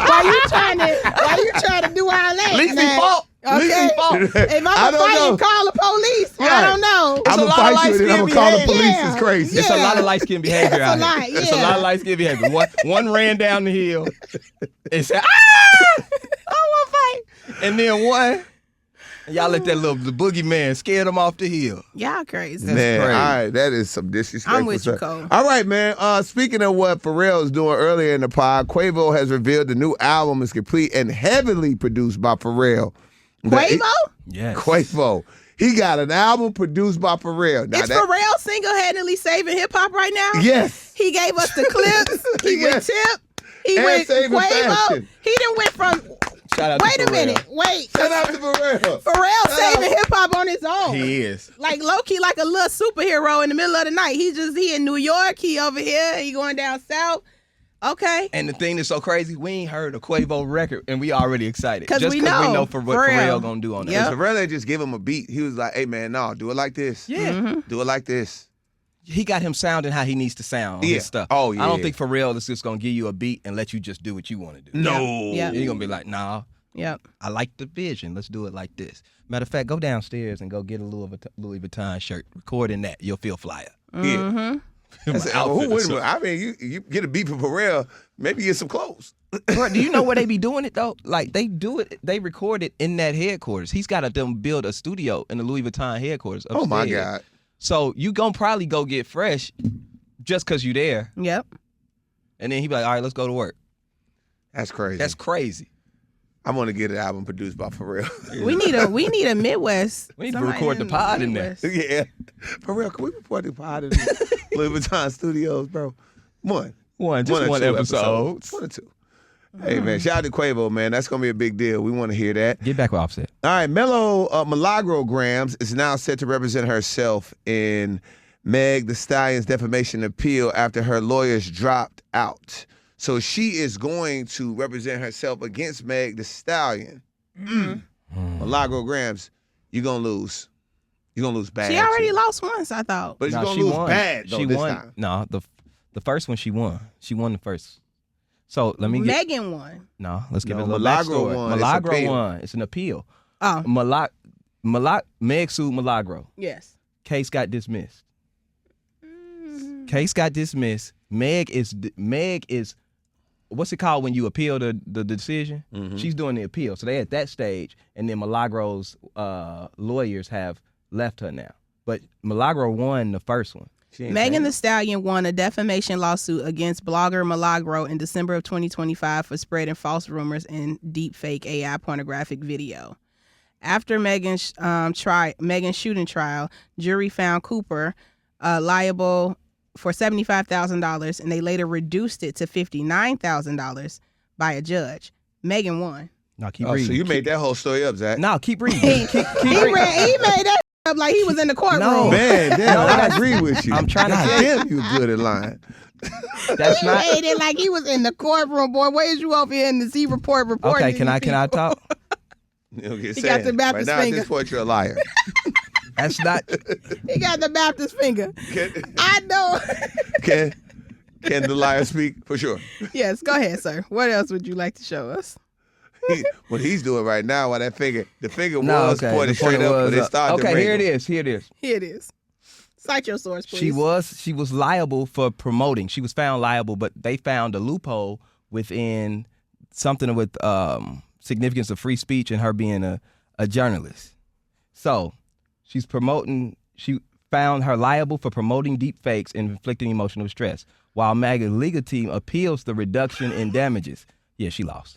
why you trying to do all that?
At least he
now?
fought. At least
Okay.
he fought.
If I'm
I
a
don't
fight
know.
and call the police, I
Right.
don't know.
I'm
a
gonna
lot of
fight you and then I'm
light-skinned
gonna call the
behavior.
police.
Yeah.
It's crazy.
It's a lot of light skinned behavior out
It's a
here.
lot,
It's a
yeah.
lot of light skinned behavior. One ran down the hill and said, I want to fight. And then one, y'all let that the boogeyman scared him off the hill.
Y'all crazy.
Man,
crazy.
all right, that is some disrespectful
I'm with you,
stuff.
Cole.
All right, man. Speaking of what Pharrell was doing earlier in the pod, Quavo has revealed the new album is complete and heavily produced by Pharrell.
Quavo?
Yes.
Quavo. He got an album produced by Pharrell. Now
Is Pharrell single-handedly saving hip-hop right now?
Yes.
He gave us the clips. He went
Yes.
Tip. He
And
went
saving
Quavo.
fashion.
He done went from...
Shout out to
Wait a
Pharrell.
minute. Wait.
Shout out to Pharrell.
Pharrell saving hip-hop on his own.
He is.
Like low-key like a little superhero in the middle of the night. He in New York. He over here. He going down south. Okay.
And the thing that's so crazy, we ain't heard a Quavo record, and we already excited.
'Cause
Just
we
because we
know
know for what
Pharrell.
Pharrell gonna do on that.
Yep.
Pharrell ain't just give him a beat. He was like, hey, man, no, do it like this.
Yeah.
Do it like this.
He got him sounding how he needs to sound on
Yeah.
his stuff.
Oh,
I
yeah.
don't think Pharrell is just gonna give you a beat and let you just do what you want to do.
No.
Yeah.
He's gonna be like, nah,
Yep.
I like the vision. Let's do it like this. Matter of fact, go downstairs and go get a Louis Vuitton shirt. Record in that. You'll feel flyer.
Yeah. I said,
outfit
who
or
wouldn't?
something.
I mean, you get a beat from Pharrell, maybe get some clothes.
Bro, do you know where they be doing it though? Like they do it, they record it in that headquarters. He's got to them build a studio in the Louis Vuitton headquarters.
Oh my
upstairs.
God.
So you gonna probably go get fresh just cause you there,
Yep.
and then he be like, all right, let's go to work.
That's crazy.
That's crazy.
I want to get an album produced by Pharrell.
We need a Midwest.
We need to
somebody
record the pod in there.
Midwest.
Yeah. Pharrell, can we record the pod in the Louis Vuitton Studios, bro? One
One
or
episode.
One or two. Hey, man, shout out to Quavo, man. That's going to be a big deal. We want to hear that.
Get back with Offset.
All right, Milagro is now set to represent herself in Meg Thee Stallion's defamation appeal after her lawyers dropped out. So she is going to represent herself against Meg Thee Stallion. Milagro Grams, you're going to lose. You're going to lose bad.
She already
too.
lost once, I thought.
But
No,
you're going
she
to lose
won.
bad, though,
She
this
won.
time.
No, the first one she won. She won the first. So let me get.
Megan won.
No, let's give
No,
it a little
Milagro
backstory.
won. It's
Milagro
appeal.
won. It's an appeal.
Oh,
Meg sued Milagro.
yes.
Case got dismissed. Case got dismissed. Meg is what's it called when you appeal the decision? She's doing the appeal. So they at that stage, and then Milagro's lawyers have left her now. But Milagro won the first one.
Megan Thee Stallion won a defamation lawsuit against blogger Milagro in December of 2025 for spreading false rumors and deepfake AI pornographic video. After Megan's shooting trial, jury found Cooper liable for $75,000, and they later reduced it to $59,000 by a judge. Megan won.
No, keep
Oh,
reading.
so you made that whole story up, Zach.
No, keep reading.
He
keep
made that up like he was in the courtroom.
No.
Man, damn, I agree with you.
I'm trying to
God
tell you.
damn, you good at lying.
That's
He
not.
made it like he was in the courtroom. Boy, where is you over here in the Z report reporting?
Okay,
to
can
these
I
people?
talk?
You don't get
He got the Baptist
right now,
finger.
at this point, you're a liar.
That's not.
He got the Baptist finger.
Can,
I know.
can the liar speak? For sure.
Yes, go ahead, sir. What else would you like to show us?
What he's doing right now, while the finger
No,
was
okay.
pointed
The point
straight up,
was,
but it started to
okay, here it
wrinkle.
is. Here it is.
Here it is. Cite your source, please.
She was liable for promoting. She was found liable, but they found a loophole within something with significance of free speech and her being a journalist. So she's promoting. She found her liable for promoting deep fakes and inflicting emotional distress, while Megan's legal team appeals the reduction in damages. Yeah, she lost.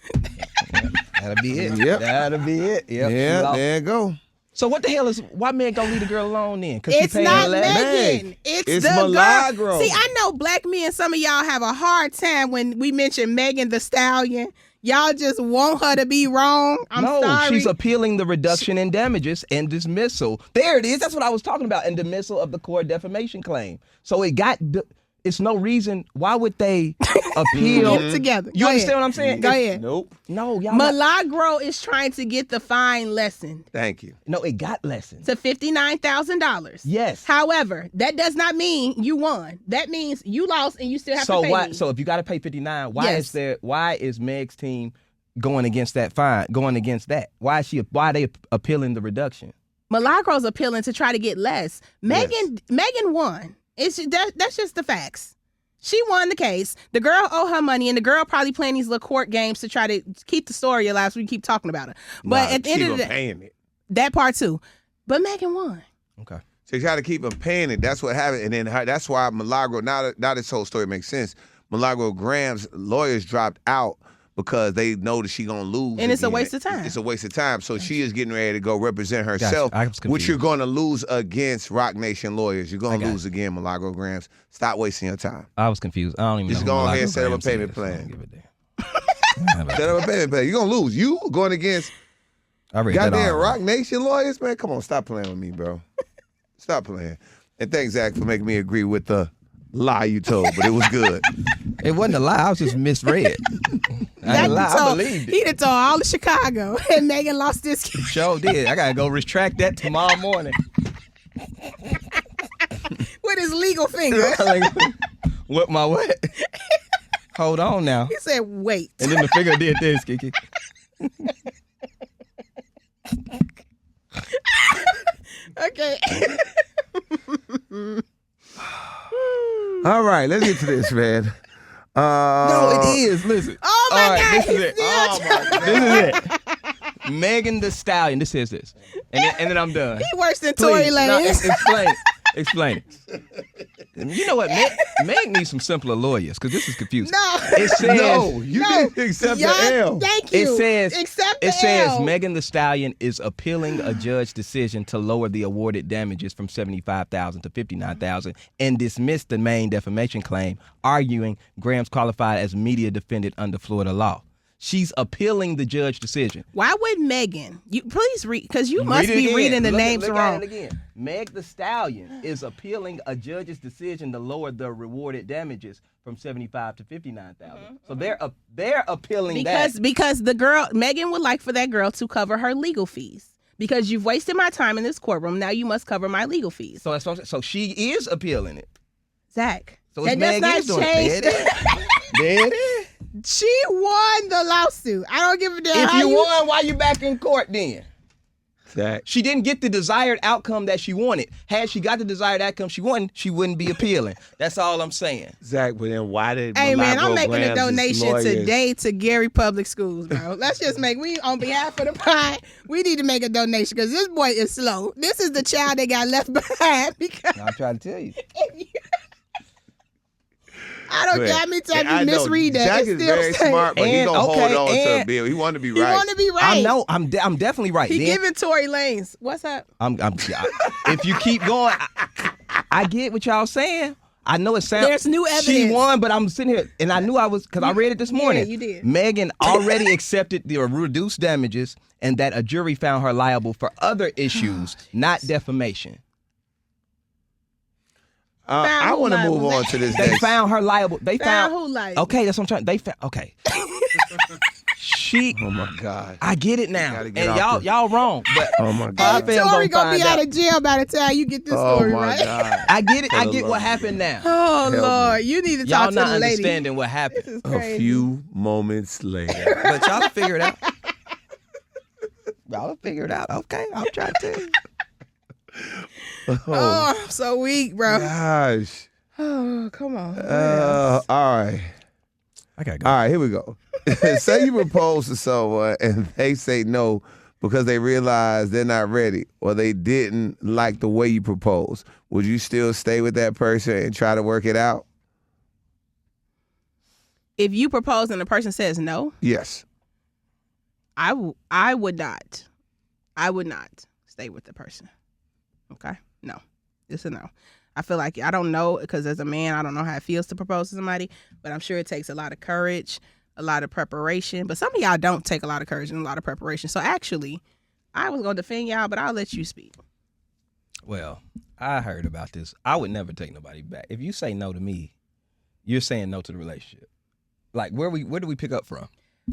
That'll be it.
Yep.
That'll be it. Yep,
Yeah, there you go.
So what the hell is, why Meg don't leave the girl alone then? Because
It's not Megan. It's the
Milagro.
girl. See, I know black men, some of y'all have a hard time when we mention Megan Thee Stallion. Y'all just want her to be wrong. I'm sorry.
She's appealing the reduction in damages and dismissal. There it is. That's what I was talking about, and dismissal of the core defamation claim. So it's no reason. Why would they appeal?
Get it together.
You
Go
understand
ahead.
what I'm saying?
Go ahead.
Nope.
No, y'all.
Milagro is trying to get the fine lessened
Thank you.
No, it got lessened.
to $59,000.
Yes.
However, that does not mean you won. That means you lost and you still have to pay me.
So if you got to pay 59,
Yes.
why is Meg's team going against that fine? Going against that? Why are they appealing the reduction?
Milagro's appealing to try to get less. Megan won. That's just the facts. She won the case. The girl owe her money, and the girl probably playing these little court games to try to keep the story alive so we can keep talking about her. But at the end of the day,
paying it.
that part too. But Megan won.
Okay.
So you got to keep them paying it. That's what happened. And then that's why Milagro, now this whole story makes sense. Milagro Graham's lawyers dropped out because they know that she going to lose.
And it's a
again.
waste of time.
It's a waste of time. So she is getting ready to go represent herself,
I was confused.
which you're going to lose against Rock Nation lawyers. You're going to lose again, Milagro Grahams. Stop wasting your time.
I was confused. I don't even
Just
know.
go
who
ahead and
Milagro
set up a
Graham
payment
is.
plan.
I don't give a damn.
Set up a payment plan. You're going to lose. You going against
I read that
goddamn
all.
Rock Nation lawyers, man? Come on, stop playing with me, bro. Stop playing. And thanks, Zach, for making me agree with the lie you told, but it was good.
It wasn't a lie. I was just misread. I ain't lie. I believed it.
He done told all of Chicago, and Megan lost this case.
Sure did. I gotta go retract that tomorrow morning.
With his legal finger.
What my what? Hold on now.
He said, wait.
And then the finger did this, KeKe.
Okay.
All right, let's get to this, man.
No, it is. Listen.
Oh, my
All right,
God.
this is
he's
it.
still
Oh,
trying-
my God. This is it. Megan Thee Stallion. This is this. And then I'm done.
He worse than Tory
Please,
Lanez.
explain it. Explain it. You know what? Meg needs some simpler lawyers because this is confusing.
No.
It says,
No, you didn't accept the L.
Thank you.
It says,
Accept the
it says
L.
Megan Thee Stallion is appealing a judge decision to lower the awarded damages from $75,000 to $59,000 and dismiss the main defamation claim, arguing Graham's qualified as media defendant under Florida law. She's appealing the judge decision.
Why would Megan? You please read, because you must
Read it
be
again.
reading the
Look
names
at
wrong.
it again. Meg Thee Stallion is appealing a judge's decision to lower the rewarded damages from $75,000 to $59,000. So they're appealing that.
Because the girl Megan would like for that girl to cover her legal fees. Because you've wasted my time in this courtroom, now you must cover my legal fees.
So that's what I'm saying. So she is appealing it.
Zach,
So
that
Meg
does
is
not
doing it.
change.
There it is. There it is.
She won the lawsuit. I don't give a damn.
If
how
you won, why you back in court then?
Zach.
She didn't get the desired outcome that she wanted. Had she got the desired outcome she wanted, she wouldn't be appealing. That's all I'm saying.
Zach, but then why did
Hey man, I'm
Milagro
making a
Graham's
donation
lawyers-
today to Gary Public Schools, bro. Let's just on behalf of the pod, we need to make a donation because this boy is slow. This is the child that got left behind because
I'm trying to tell you.
I don't care how many times you misread that.
Zach
It's
is
still
very
saying-
smart, but he's
And-
going to
okay,
hold on to a
and-
bill. He wanted to be
He
right.
want to be right.
I know. I'm definitely right.
He
Then
giving Tory Lanez. What's up?
if you keep going, I get what y'all saying. I know it sounds.
There's new
She
evidence.
won, but I'm sitting here, and I knew I was because I read it this morning.
you did.
Megan already accepted the reduced damages, and that a jury found her liable for other issues, not defamation.
I want to
liable,
move on
Zach.
to this
They
next.
found her liable. They
Found
found
who liable?
Okay, that's what I'm trying. They found. Okay. She.
Oh my God.
I get it now,
Gotta
and
get off
y'all wrong, but
Oh my
Five
God.
fans
Tory gonna
find
be out
out.
of jail by the time you get this
Oh
story
my
right.
God.
I get it. I
For the
get
love
what
of
happened now.
Oh
Help me.
Lord, you need to
Y'all
talk to
not
the lady.
understanding what happened.
This is
A
crazy.
few moments later.
But y'all figure it out. Y'all figure it out. Okay, I'll try to.
Oh, I'm so weak, bro.
Gosh.
Oh, come on.
All right.
I gotta go.
All right, here we go. Say you propose to someone and they say no because they realize they're not ready or they didn't like the way you propose. Would you still stay with that person and try to work it out?
If you propose and the person says no,
Yes.
I would not. I would not stay with the person. Okay? No. It's a no. I feel like, I don't know, because as a man, I don't know how it feels to propose to somebody, but I'm sure it takes a lot of courage, a lot of preparation. But some of y'all don't take a lot of courage and a lot of preparation. So actually, I was going to defend y'all, but I'll let you speak.
Well, I heard about this. I would never take nobody back. If you say no to me, you're saying no to the relationship. Like, where do we pick up from?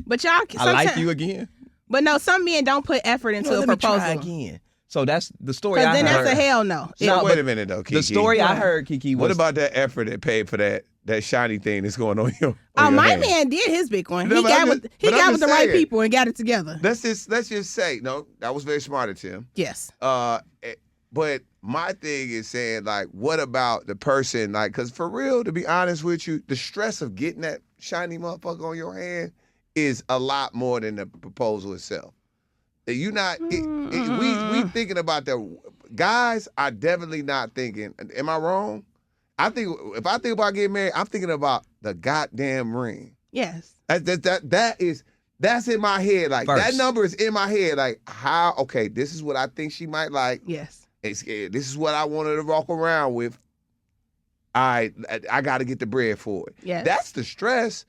But y'all,
I like you again?
But no, some men don't put effort into a
let me
proposal.
try again. So that's the story I
Because then
heard.
that's a hell no.
So
No,
wait
but
a minute though, KeKe.
The story I heard, KeKe, was...
What about that effort that paid for that shiny thing that's going on your
My
hand?
man did his big one.
No,
He
but
got
I'm
with
just-
he
but I'm
got with
just
the right
saying.
people and got it together.
Let's just say, no, that was very smart of Tim.
Yes.
But my thing is saying, like, what about the person? Like, because for real, to be honest with you, the stress of getting that shiny motherfucker on your hand is a lot more than the proposal itself. You not, we thinking about the guys are definitely not thinking. Am I wrong? I think if I think about getting married, I'm thinking about the goddamn ring.
Yes.
That's in my head. Like
First.
that number is in my head. Like how? Okay, this is what I think she might like.
Yes.
This is what I want her to walk around with. I got to get the bread for it.
Yes.
That's the stress.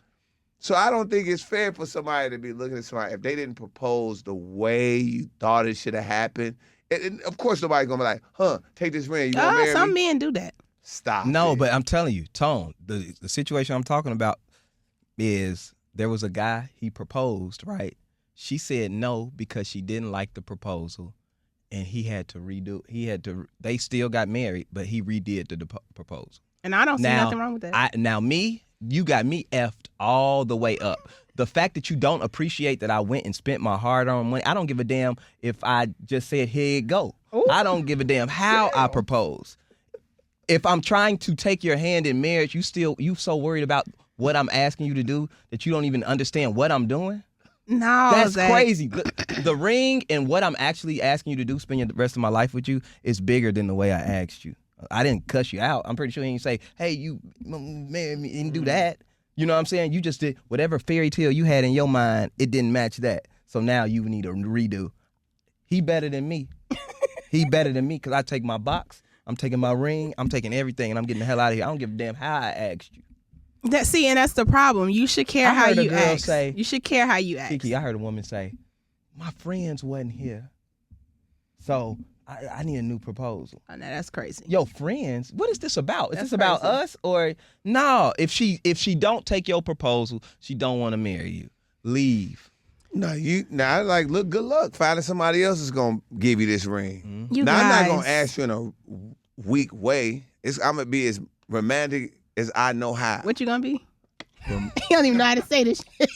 So I don't think it's fair for somebody to be looking at somebody if they didn't propose the way you thought it should have happened. And of course, nobody's gonna be like, take this ring. You want to marry
Some
me?
men do that.
Stop.
No,
it.
but I'm telling you, Tone, the situation I'm talking about is there was a guy, he proposed, right? She said no because she didn't like the proposal, and he had to redo. They still got married, but he redid the proposal.
And I don't see nothing wrong with that.
You got me effed all the way up. The fact that you don't appreciate that I went and spent my hard-earned money, I don't give a damn if I just said, here you go.
Ooh.
I don't give a damn how I propose. If I'm trying to take your hand in marriage, you so worried about what I'm asking you to do that you don't even understand what I'm doing?
No,
That's
Zach.
crazy. The ring and what I'm actually asking you to do, spend the rest of my life with you, is bigger than the way I asked you. I didn't cuss you out. I'm pretty sure he didn't say, hey, you marry me, didn't do that. You know what I'm saying? You just did whatever fairy tale you had in your mind, it didn't match that. So now you need a redo. He better than me. He better than me because I take my box, I'm taking my ring, I'm taking everything, and I'm getting the hell out of here. I don't give a damn how I asked you.
And that's the problem. You should care
I
how
heard a
you
girl
ask.
say-
You should care how you ask.
KeKe, I heard a woman say, my friends wasn't here, so I need a new proposal.
Oh, no, that's crazy.
Yo, friends, what is this about? Is
That's
this about
crazy.
us or no? If she don't take your proposal, she don't want to marry you. Leave.
No, look, good luck finding somebody else is gonna give you this ring.
You
Now, I'm not
guys.
gonna ask you in a weak way. I'm gonna be as romantic as I know how.
What you gonna be? You don't even know how to say this shit.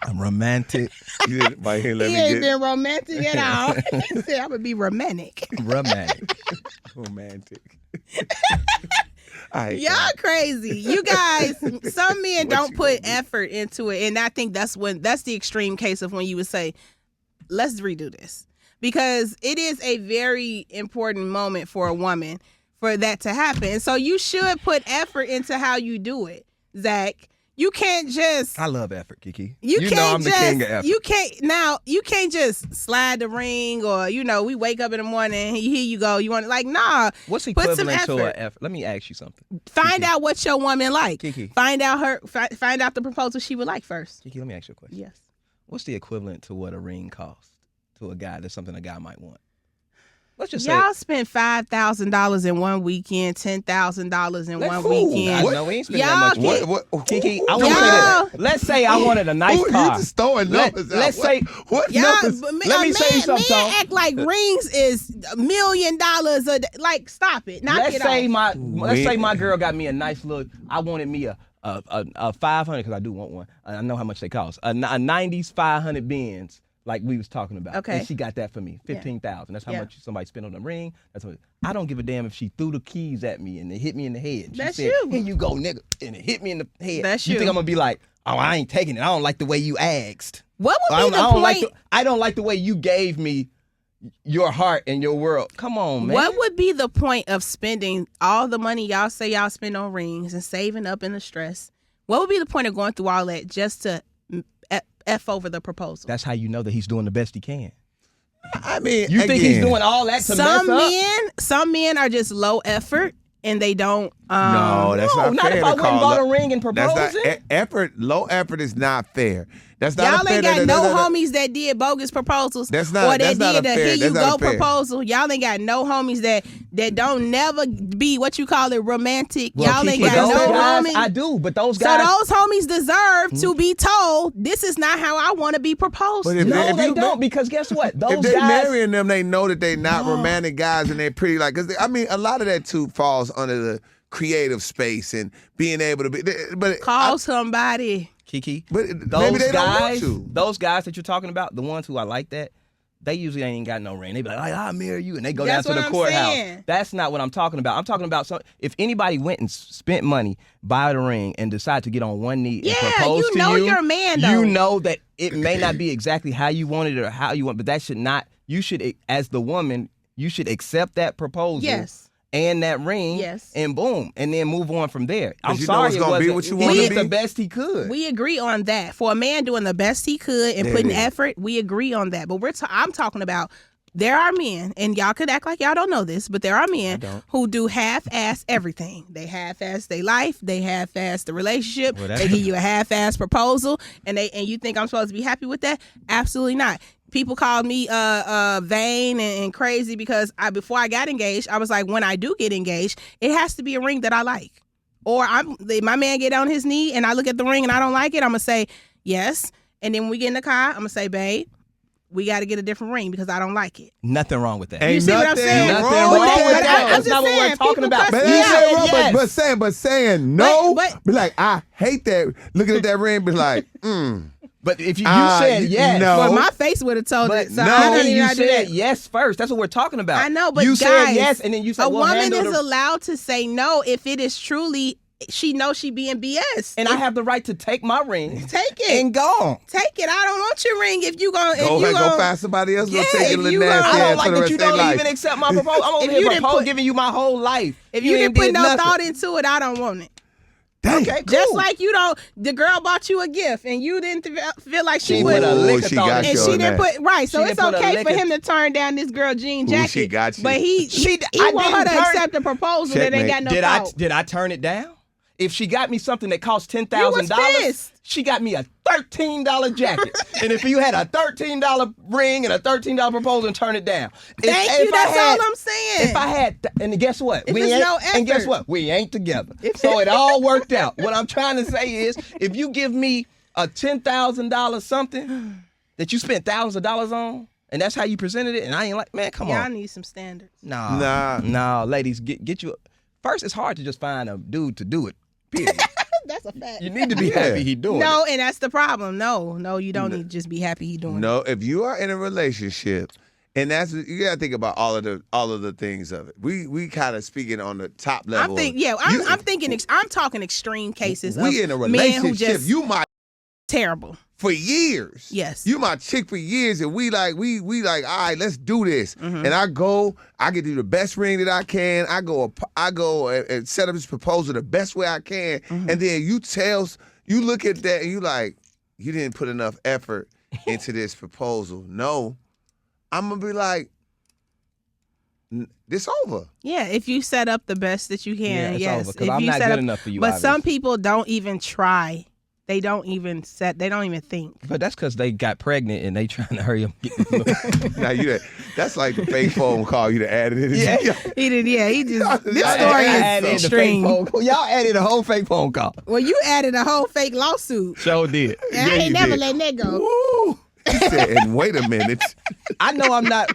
I'm romantic.
You didn't, but he let
He
me
ain't
get
been romantic at all. He said I'm gonna be romantic.
Romantic.
romantic. All right,
Y'all crazy. You guys, some men don't put effort into it. And I think that's the extreme case of when you would say, let's redo this. Because it is a very important moment for a woman for that to happen. So you should put effort into how you do it, Zach. You can't just
I love effort, KeKe.
You
know
can't
I'm the
just,
king of effort.
You can't just slide the ring or, we wake up in the morning, here you go. You want nah.
What's
put some
equivalent to
effort.
an effort? Let me ask you something.
Find out what your woman like.
KeKe.
Find out the proposal she would like first.
KeKe, let me ask you a question.
Yes.
What's the equivalent to what a ring costs to a guy? That's something a guy might want. Let's just
Y'all spent $5,000 in one weekend, $10,000 in one weekend.
I know we ain't spending
Y'all
that much.
What?
KeKe, I want to say that. Let's say I wanted a nice
Ooh,
car.
You just throwing numbers out.
Let's say
what
Y'all,
numbers?
Let me say something,
Men
Tom.
act like rings is $1 million a day. Like, stop it. Knock
let's
it
say
off.
let's say my girl got me a nice little. I wanted me a 500 because I do want one. I know how much they cost. A 90s 500 Benz like we was talking about.
Okay.
And she got that for me, 15,000. That's how
Yeah.
much somebody spent on the ring. That's what. I don't give a damn if she threw the keys at me and it hit me in the head. She
That's
said,
you.
Here you go, nigga, and it hit me in the head.
That's
you.
you.
Think I'm gonna be like, oh, I ain't taking it. I don't like the way you asked.
What would
I
be
don't,
the
I don't
point?
like I don't like the way you gave me your heart and your world. Come on, man.
What would be the point of spending all the money y'all say y'all spend on rings and saving up in the stress? What would be the point of going through all that just to F over the proposal?
That's how you know that he's doing the best he can.
I mean,
You think he's doing all that to mess up?
Some men are just low effort and they don't.
No, that's
No,
not
not
fair
if
to
I went and
call
bought
up.
a ring and proposed
That's not
it.
effort. Low effort is not fair. That's not
Y'all
a fair.
ain't got no homies that did bogus proposals.
That's not-
or
that's
that
not
did
a
a
fair-
here you
that's not
go
a fair.
proposal. Y'all ain't got no homies that don't never be what you call it romantic.
Well,
Y'all ain't
KeKe,
got
those
no
guys,
homies.
I do, but those
So
guys.
those homies deserve to be told this is not how I want to be proposed.
But
to.
if
No, they
you-
don't, because guess what? Those
If they
guys.
marrying them, they know that they not romantic guys and they're pretty. Like, cause I mean, a lot of that too falls under the creative space and being able to be. But
Call somebody.
KeKe,
But
those
maybe they don't want
guys,
to.
those guys that you're talking about, the ones who are like that, they usually ain't got no ring. They be like, I'll marry you, and they go
That's
down to
what
the
I'm
courthouse.
saying.
That's not what I'm talking about. I'm talking about if anybody went and spent money, buy the ring, and decide to get on one knee and
Yeah,
propose
you
to
know
you,
you're a man, though.
you know that it may not be exactly how you want it or how you want, but that should not. You should, as the woman, you should accept that proposal.
Yes.
And that ring,
Yes.
and boom, and then move on from there. I'm
you know
sorry,
it's
it
gonna be
wasn't.
what you
He
want
did
to
the
be.
best he could.
We agree on that. For a man doing the best he could and
There
putting
it is.
effort, we agree on that. But I'm talking about there are men, and y'all could act like y'all don't know this, but there are men who do half-ass everything. They half-ass their life. They half-ass the relationship.
Well,
they give you a half-ass proposal, and you think I'm supposed to be happy with that? Absolutely not. People called me vain and crazy because before I got engaged, I was like, when I do get engaged, it has to be a ring that I like. Or my man get on his knee and I look at the ring and I don't like it, I'm going to say yes. And then when we get in the car, I'm going to say, babe, we got to get a different ring because I don't like it.
Nothing wrong with that.
Ain't
You see what I'm
nothing
saying?
Nothing
wrong
wrong
with
with
that.
that.
I'm
That's
just
not what we're
saying,
talking
people
about.
cuss
But
me
ain't
out.
nothing wrong,
Yes.
but saying no,
But-
be like, I hate that. Looking at that ring, be like,
But if you
Ah,
said
you-
yes,
no.
Well, my face would have told
but
it. So
no,
I don't even
you
know how to do
said
that.
yes first. That's what we're talking about.
I know, but
you
guys,
said yes, and then you said,
a
well,
woman
handle
is
the-
allowed to say no if it is truly she knows she being BS.
and I have the right to take my ring
take it
and go.
Take it. I don't want your ring if you gonna.
go
if you
ahead,
gonna,
go find somebody else.
Yeah,
Go take
if
your little
you
nasty
gonna-
I
ass
don't like
for the
that
rest
you
of their
don't
life.
even accept my proposal. I'm over
If you
here
didn't put-
giving you my whole life.
If you didn't
ain't
put
did
no
nothing.
thought into it, I don't want it.
Dang.
Okay, cool.
Just like you don't. The girl bought you a gift and you didn't feel like she
She
would.
put a
Ooh,
lick of
she
thought
got
in
And
you
it.
she
on
didn't
that.
put right, so
She
it's
didn't put a
okay
lick
for
of-
him to turn down this girl jean
Ooh,
jacket.
she got you.
But he
I
want her
didn't
to
turn-
accept a proposal that ain't
Checkmate.
got no
Did
thought.
I turn it down? If she got me something that cost
You was
$10,000,
pissed.
she got me a $13 jacket. And if you had a $13 ring and a $13 proposal, and turn it down.
Thank you. That's all I'm saying.
If I had, and guess what?
If it's
ain't,
no
and guess
effort.
what? We ain't together. So it all worked out. What I'm trying to say is, if you give me a $10,000 something that you spent thousands of dollars on, and that's how you presented it, and I ain't like, man, come
Y'all
on.
need some standards.
Nah.
Ladies, get you. First, it's hard to just find a dude to do it. Period.
That's a fact.
You need to be happy he doing it.
No, and that's the problem. No, you don't need to just be happy he doing it.
No, if you are in a relationship, and that's you gotta think about all of the things of it. We kind of speaking on the top level.
I'm talking extreme cases.
We
of
in a
men who
relationship.
just
You my
terrible.
for years.
Yes.
You my chick for years, and we like, all right, let's do this.
Mm-hmm.
And I get you the best ring that I can. I go and set up this proposal the best way I can.
Mm-hmm.
And then you look at that and you like, you didn't put enough effort into this proposal. No. I'm gonna be like, this over.
Yeah, if you set up the best that you can,
it's
yes.
over, 'cause
If
I'm
you
not
set
good
up,
enough for you,
But some
obviously.
people don't even try. They don't even think.
But that's because they got pregnant and they trying to hurry up. And get
Now that's like the fake phone call you added in.
Yeah.
He did, yeah. He just this
I
story
added
is
the fake
extreme.
phone call. Y'all added a whole fake phone call.
Well, you added a whole fake lawsuit.
Sure did.
And I ain't
you
never
did.
letting that go.
Woo. He said, and wait a minute.
I know I'm not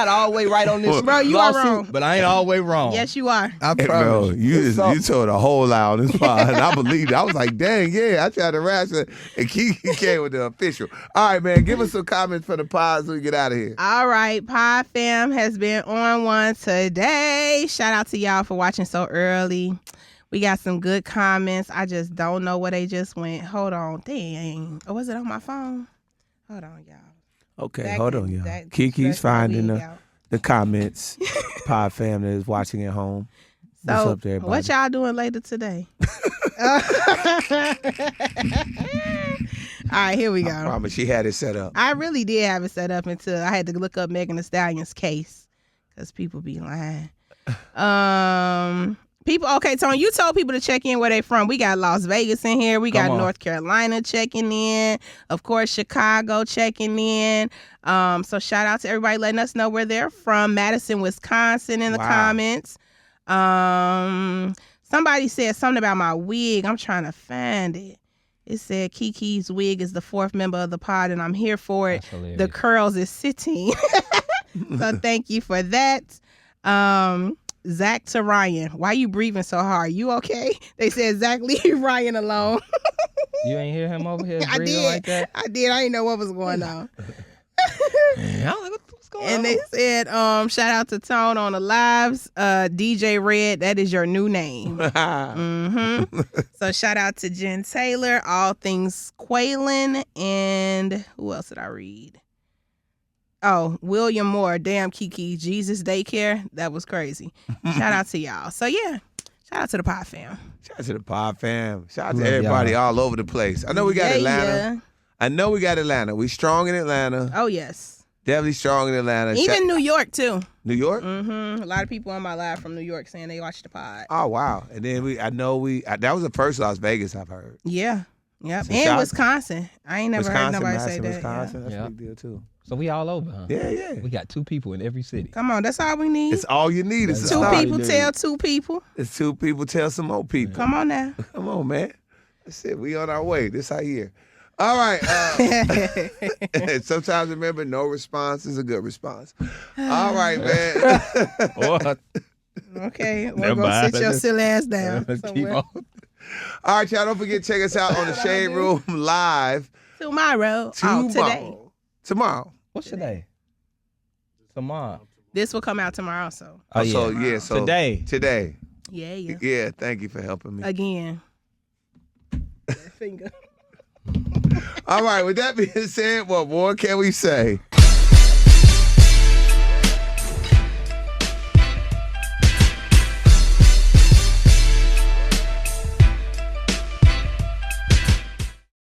all the way right on this.
Bro, you are
lawsuit,
wrong.
But I ain't all the way wrong.
Yes, you are.
I
Hey,
promise.
bro, you told a whole lie on this pod, and I believed it. I was like, dang, yeah. I tried to ration, and KeKe came with the official. All right, man, give us some comments for the pod so we get out of here.
All right, Pod Fam has been on one today. Shout out to y'all for watching so early. We got some good comments. I just don't know where they just went. Hold on. Dang. Or was it on my phone? Hold on, y'all.
Okay, hold on, y'all. KeKe's finding the comments. Pod fam that is watching at home. What's
So,
up to everybody?
what y'all doing later today? All right, here we go.
I promise she had it set up.
I really did have it set up until I had to look up Megan Thee Stallion's case because people be lying. Okay, Tony, you told people to check in where they from. We got Las Vegas in here. We got North Carolina checking in. Of course, Chicago checking in. So shout out to everybody letting us know where they're from. Madison, Wisconsin in the comments. Somebody said something about my wig. I'm trying to find it. It said KeKe's wig is the 4th member of the pod, and I'm here for it. The curls is sitting. So thank you for that. Zach to Ryan, why you breathing so hard? You okay? They said Zach, leave Ryan alone.
You ain't hear him over here breathing like that?
I did. I didn't know what was going on.
Yeah, what's going on?
And they said, shout out to Tone on the lives. DJ Red, that is your new name. So shout out to Jen Taylor, All Things Quaylen, and who else did I read? Oh, William Moore, damn KeKe, Jesus Daycare. That was crazy. Shout out to y'all. So yeah, shout out to the Pod Fam.
Shout out to the Pod Fam. Shout out to everybody all over the place. I know we got Atlanta.
Yeah.
I know we got Atlanta. We strong in Atlanta.
Oh yes.
Definitely strong in Atlanta.
Even New York too.
New York?
Mm-hmm. A lot of people on my live from New York saying they watched the pod.
Oh wow. And then that was the first Las Vegas I've heard.
Yeah. Yep.
So
and Wisconsin. I ain't never heard nobody say that.
Wisconsin, that's a big deal too.
So we all over, huh?
Yeah.
We got 2 people in every city.
Come on, that's all we need.
It's all you need. It's
two people tell 2 people.
It's 2 people tell some more people.
Come on now.
Come on, man. That's it. We on our way. This our year. All right. Sometimes remember, no response is a good response. All right, man.
What?
Okay, we're going to sit your silly ass down somewhere.
All right, y'all. Don't forget to check us out on the Shade Room Live.
Tomorrow. Oh, today.
Tomorrow.
What's today? Tomorrow.
This will come out tomorrow, so.
Oh, yeah.
So
Today.
Yeah.
Yeah, thank you for helping me.
Again. That finger.
All right, with that being said, what more can we say?